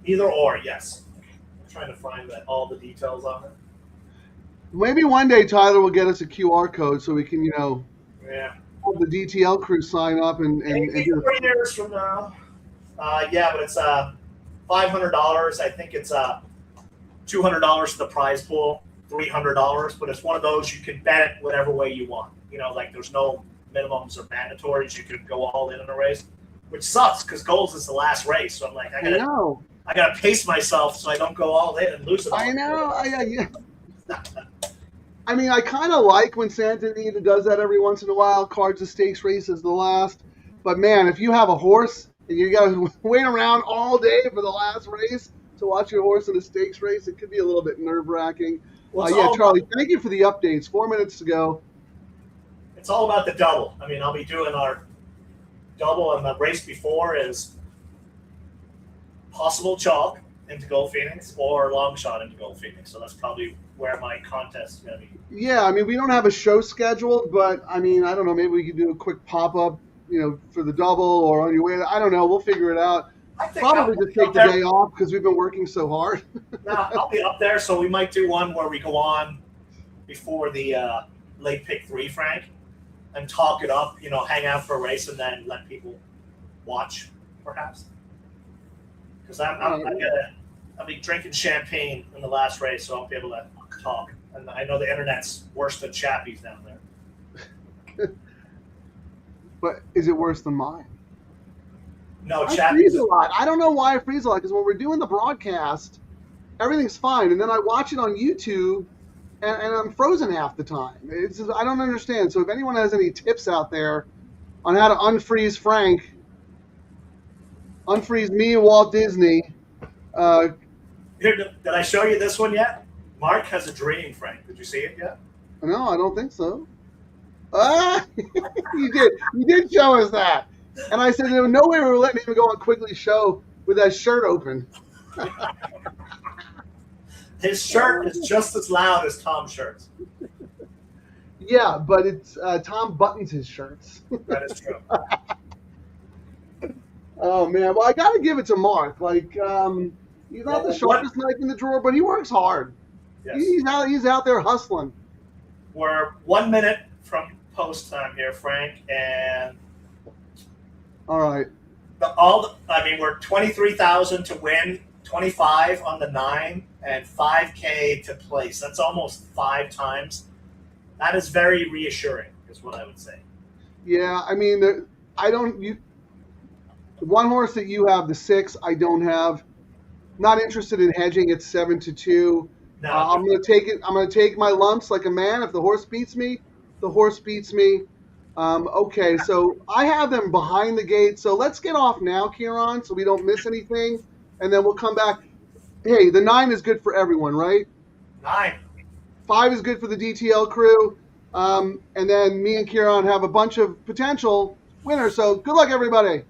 Either or, yes. I'm trying to find all the details on it. Maybe one day Tyler will get us a QR code so we can, have the DTL crew sign up and maybe 4 years from now. Yeah, but it's $500. I think it's $200 for the prize pool, $300. But it's one of those you can bet it whatever way you want. You know, like there's no minimums or mandatories. You could go all in a race, which sucks because Gold's is the last race. So I'm like, I gotta pace myself so I don't go all in and lose it all. I know. I mean, I kind of like when Santa Anita does that every once in a while, cards a stakes race as the last. But, man, if you have a horse and you got to wait around all day for the last race to watch your horse in a stakes race, it could be a little bit nerve-wracking. Charlie, thank you for the updates. 4 minutes to go. It's all about the double. I mean, I'll be doing our double, and the race before is possible chalk into Gold Phoenix or long shot into Gold Phoenix. So that's probably where my contest is going to be. Yeah, I mean, we don't have a show scheduled, but, I mean, I don't know, maybe we could do a quick pop-up, for the double or on your way. I don't know. We'll figure it out. Probably just take the day off because we've been working so hard. No, I'll be up there, so we might do one where we go on before the late pick 3, Frank, and talk it up, hang out for a race and then let people watch, perhaps. Because I'll be drinking champagne in the last race, so I'll be able to talk. And I know the internet's worse than Chappie's down there. But is it worse than mine? No, I Chappie's. freeze a lot. I don't know why I freeze a lot, because when we're doing the broadcast, everything's fine. And then I watch it on YouTube, and I'm frozen half the time. It's just, I don't understand. So if anyone has any tips out there on how to unfreeze Frank, unfreeze me and Walt Disney. Here, did I show you this one yet? Mark has a dream, Frank. Did you see it yet? No, I don't think so. You did. You did show us that. And I said, no way we were letting him go on Quickly Show with that shirt open. His shirt is just as loud as Tom's shirts. Yeah, but it's Tom buttons his shirts. That is true. Oh man, well I got to give it to Mark. Like he's not the sharpest knife in the drawer, but he works hard. Yes. He's out there hustling. We're 1 minute from post time here, Frank, and All right. we're 23,000 to win, 25 on the 9, and 5K to place. That's almost 5 times. That is very reassuring, is what I would say. Yeah, I mean, the one horse that you have, the 6, I don't have. Not interested in hedging. It's 7-2. No. I'm gonna take it. I'm gonna take my lumps like a man. If the horse beats me, the horse beats me. Okay, so I have them behind the gate. So let's get off now, Ciaran, so we don't miss anything, and then we'll come back. Hey, the 9 is good for everyone, right? 9. 5 is good for the DTL crew. And then me and Ciaran have a bunch of potential winners. So good luck, everybody.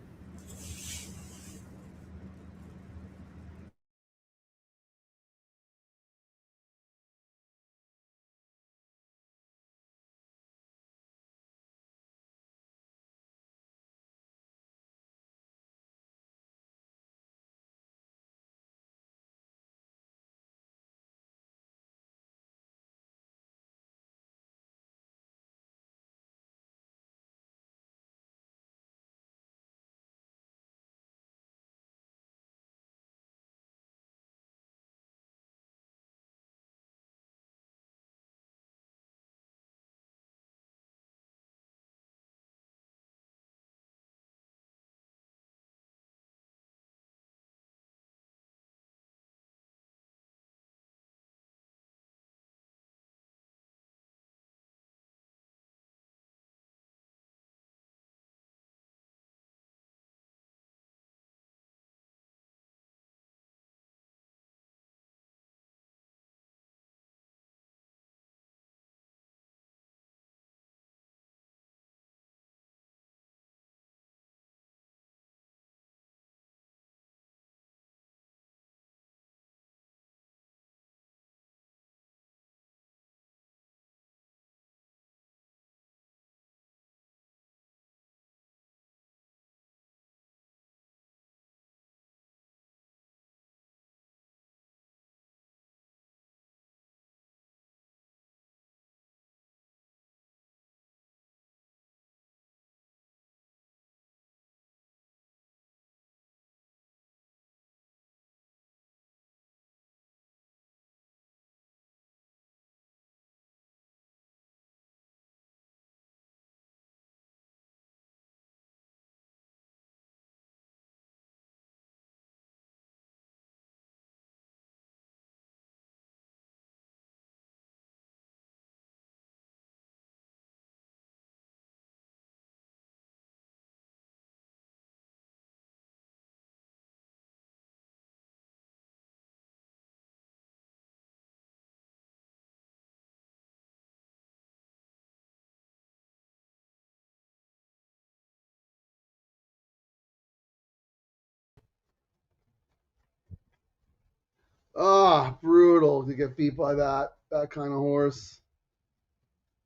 Brutal to get beat by that kind of horse.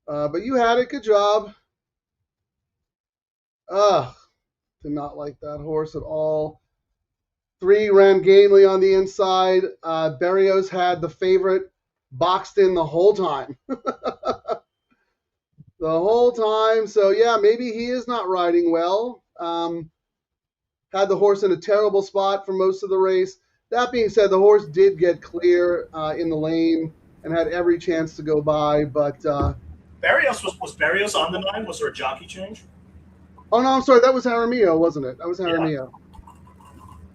But you had it. Good job. Did not like that horse at all. 3 ran gamely on the inside. Berrios had the favorite boxed in the whole time. The whole time. So, yeah, maybe he is not riding well. Had the horse in a terrible spot for most of the race. That being said, the horse did get clear in the lane and had every chance to go by. But Berrios was Berrios on the 9? Was there a jockey change? Oh, no, I'm sorry. That was Jaramillo, wasn't it? That was Jaramillo. Yeah.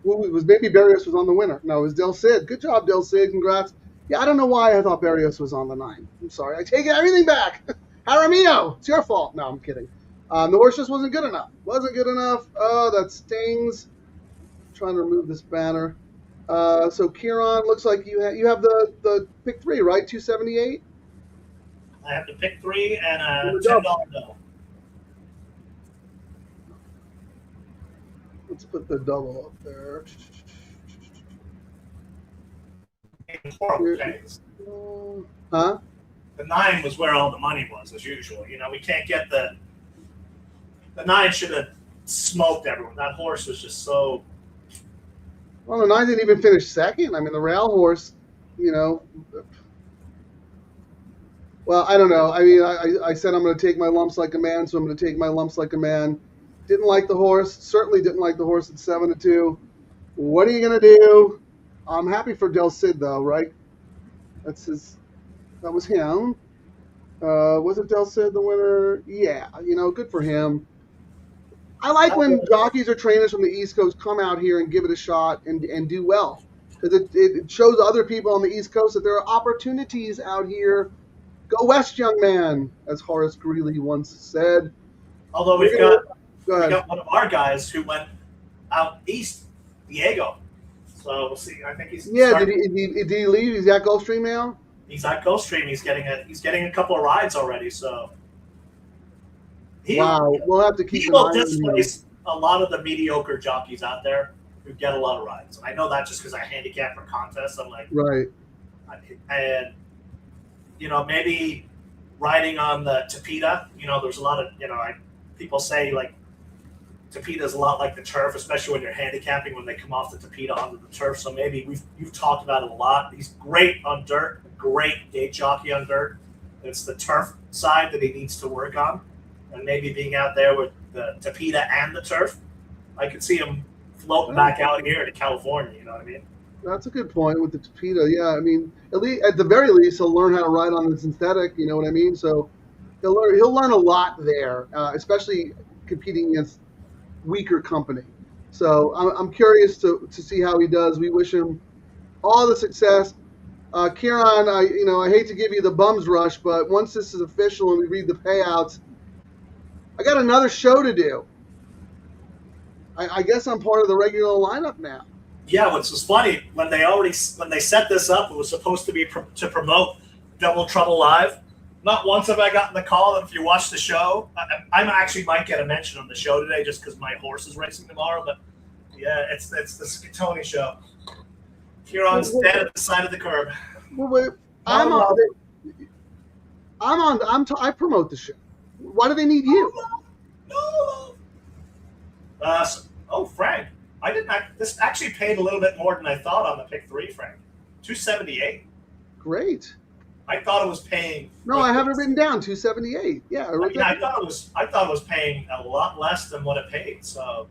Well, it was maybe Berrios was on the winner. No, it was Del Cid. Good job, Del Cid. Congrats. Yeah, I don't know why I thought Berrios was on the 9. I'm sorry. I take everything back. Jaramillo, it's your fault. No, I'm kidding. The horse just wasn't good enough. Wasn't good enough. Oh, that stings. I'm trying to remove this banner. So, Ciaran, looks like you have the pick 3, right? 278? I have to pick 3 and a And a $10 double. bill. Let's put the double up there. Horrible pays. Huh? The 9 was where all the money was, as usual. You know, we can't get the 9 should have smoked everyone. That horse was just so. Well, the 9 didn't even finish second. I mean, the rail horse, you know. Well, I don't know. I mean, I said I'm going to take my lumps like a man, so I'm going to take my lumps like a man. Didn't like the horse. Certainly didn't like the horse at 7-2. What are you going to do? I'm happy for Del Cid, though, right? That's his. That was him. Was it Del Cid the winner? Yeah, you know, good for him. I like when jockeys or trainers from the East Coast come out here and give it a shot and do well, because it shows other people on the East Coast that there are opportunities out here. Go west, young man, as Horace Greeley once said. Although we got Go one of our guys who went out east, Diego. So we'll see. I think he's did he leave? He's at Gulfstream now. He's at Gulfstream. He's getting a couple of rides already. So Wow, we'll have to keep he an will eye on him. displace a lot of the mediocre jockeys out there who get a lot of rides. And I know that just because I handicap for contests. I'm like, Right. and you know, maybe riding on the Tapeta. You know, there's a lot of people say like Tapeta is a lot like the turf, especially when you're handicapping when they come off the Tapeta onto the turf. So maybe you've talked about it a lot. He's great on dirt, great gate jockey on dirt. It's the turf side that he needs to work on, and maybe being out there with the Tapeta and the turf, I could see him floating back out here to California. You know what I mean? That's a good point with the Tapeta. Yeah, I mean, at the very least, he'll learn how to ride on the synthetic. You know what I mean? So he'll learn a lot there, especially competing against weaker company. So I'm curious to see how he does. We wish him all the success. Ciaran, I hate to give you the bums rush, but once this is official and we read the payouts, I got another show to do. I guess I'm part of the regular lineup now. Yeah, which was funny when they set this up, it was supposed to be to promote Double Trouble Live. Not once have I gotten the call. And if you watch the show, I actually might get a mention on the show today just because my horse is racing tomorrow. But yeah, it's the Scatoni show. Ciaran's dead at the side of the curb. Wait, I promote the show. Why do they need you? No. Frank, this actually paid a little bit more than I thought on the pick 3, Frank. $278. Great. I thought it was paying. No, I have it written down. 278. Yeah, I thought it was paying a lot less than what it paid. So,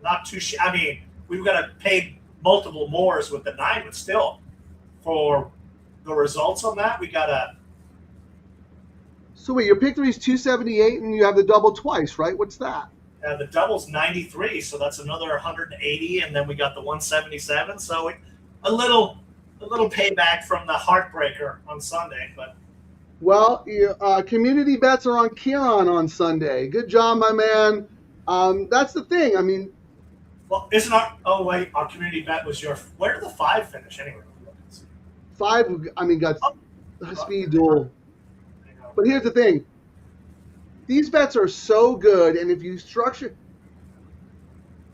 not too. I mean, we've got to pay multiple mores with the 9, but still, for the results on that, we gotta. So wait, your pick 3 is 278, and you have the double twice, right? What's that? The double's 93, so that's another 180, and then we got the 177. So a little payback from the heartbreaker on Sunday, but. Well, community bets are on Ciaran on Sunday. Good job, my man. That's the thing. I mean, well, isn't our community bet was where did the 5 finish anyway? 5, I mean, got speed duel. But here's the thing. These bets are so good, and if you structure,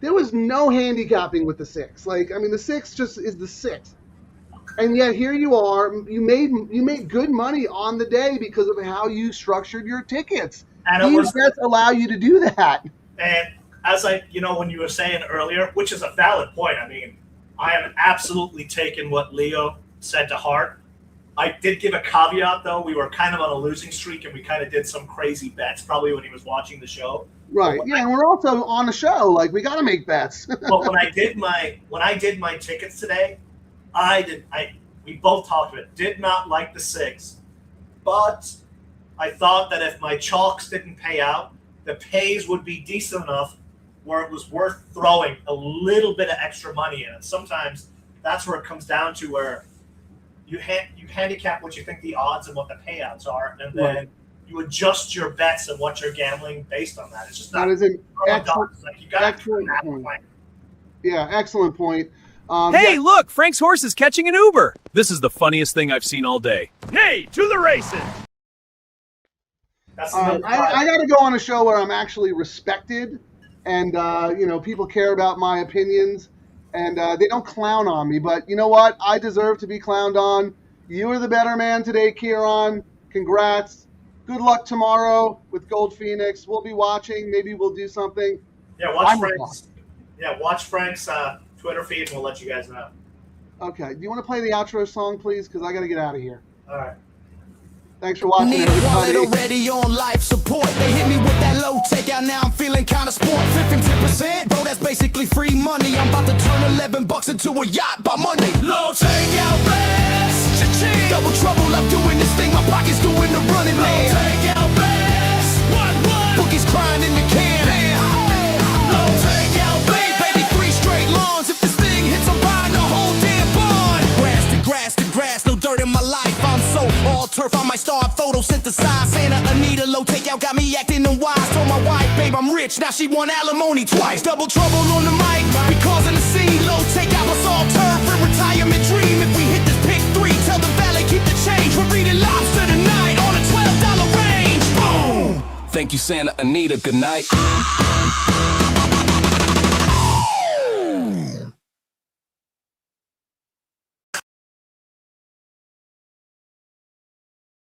there was no handicapping with the 6. Like, I mean, the 6 just is the 6, and yet here you are. You made good money on the day because of how you structured your tickets. And these bets allow you to do that. And as when you were saying earlier, which is a valid point. I mean, I am absolutely taking what Leo said to heart. I did give a caveat, though. We were kind of on a losing streak, and we kind of did some crazy bets, probably when he was watting the show. Right. Yeah, and we're also on a show. Like, we got to make bets. But when I did my tickets today, we both talked about it. Did not like the 6, but I thought that if my chalks didn't pay out, the pays would be decent enough where it was worth throwing a little bit of extra money in. And sometimes that's where it comes down to, where you handicap what you think the odds and what the payouts are, and then you adjust your bets and what you're gambling based on that. It's just not. That is an excellent point. Yeah, excellent point. Hey, look, Frank's horse is catching an Uber. This is the funniest thing I've seen all day. Hey, to the races! That's another I got to go on a show where I'm actually respected, and you know, people care about my opinions, and they don't clown on me. But you know what? I deserve to be clowned on. You are the better man today, Ciaran. Congrats. Good luck tomorrow with Gold Phoenix. We'll be watching. Maybe we'll do something. Yeah, watch Frank's Twitter feed, and we'll let you guys know. Okay. Do you want to play the outro song, please? Because I got to get out of here. All right. Thanks for watching, Need a wallet everybody. already on life support. They hit me with that low takeout. Now I'm feeling kind of sport. 15%, bro, that's basically free money. I'm about to turn $11 into a yacht by Monday. Low takeout best. Cha-ching. Double trouble, I'm doing this thing. My pocket's doing the running, man. Low takeout best. What? Bookies crying in the can. Low takeout best. Baby, 3 straight lawns. If this thing hits, I'm buying the whole damn barn. Grass to grass to grass, no dirt in my life. I'm so all turf, I might start photosynthesize. Santa Anita, low takeout, got me acting unwise. Told my wife, babe, I'm rich, now she want alimony twice. Double trouble on the mic, we causing the scene. Low takeout, us all turf for retirement dream. If we hit this pick 3, tell the valet keep the change. We're reading lobster tonight on a $12 range. Boom! Thank you, Santa Anita, good night.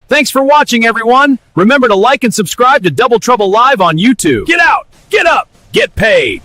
Thanks for watching, everyone. Remember to like and subscribe to Double Trouble Live on YouTube. Get out, get up, get paid.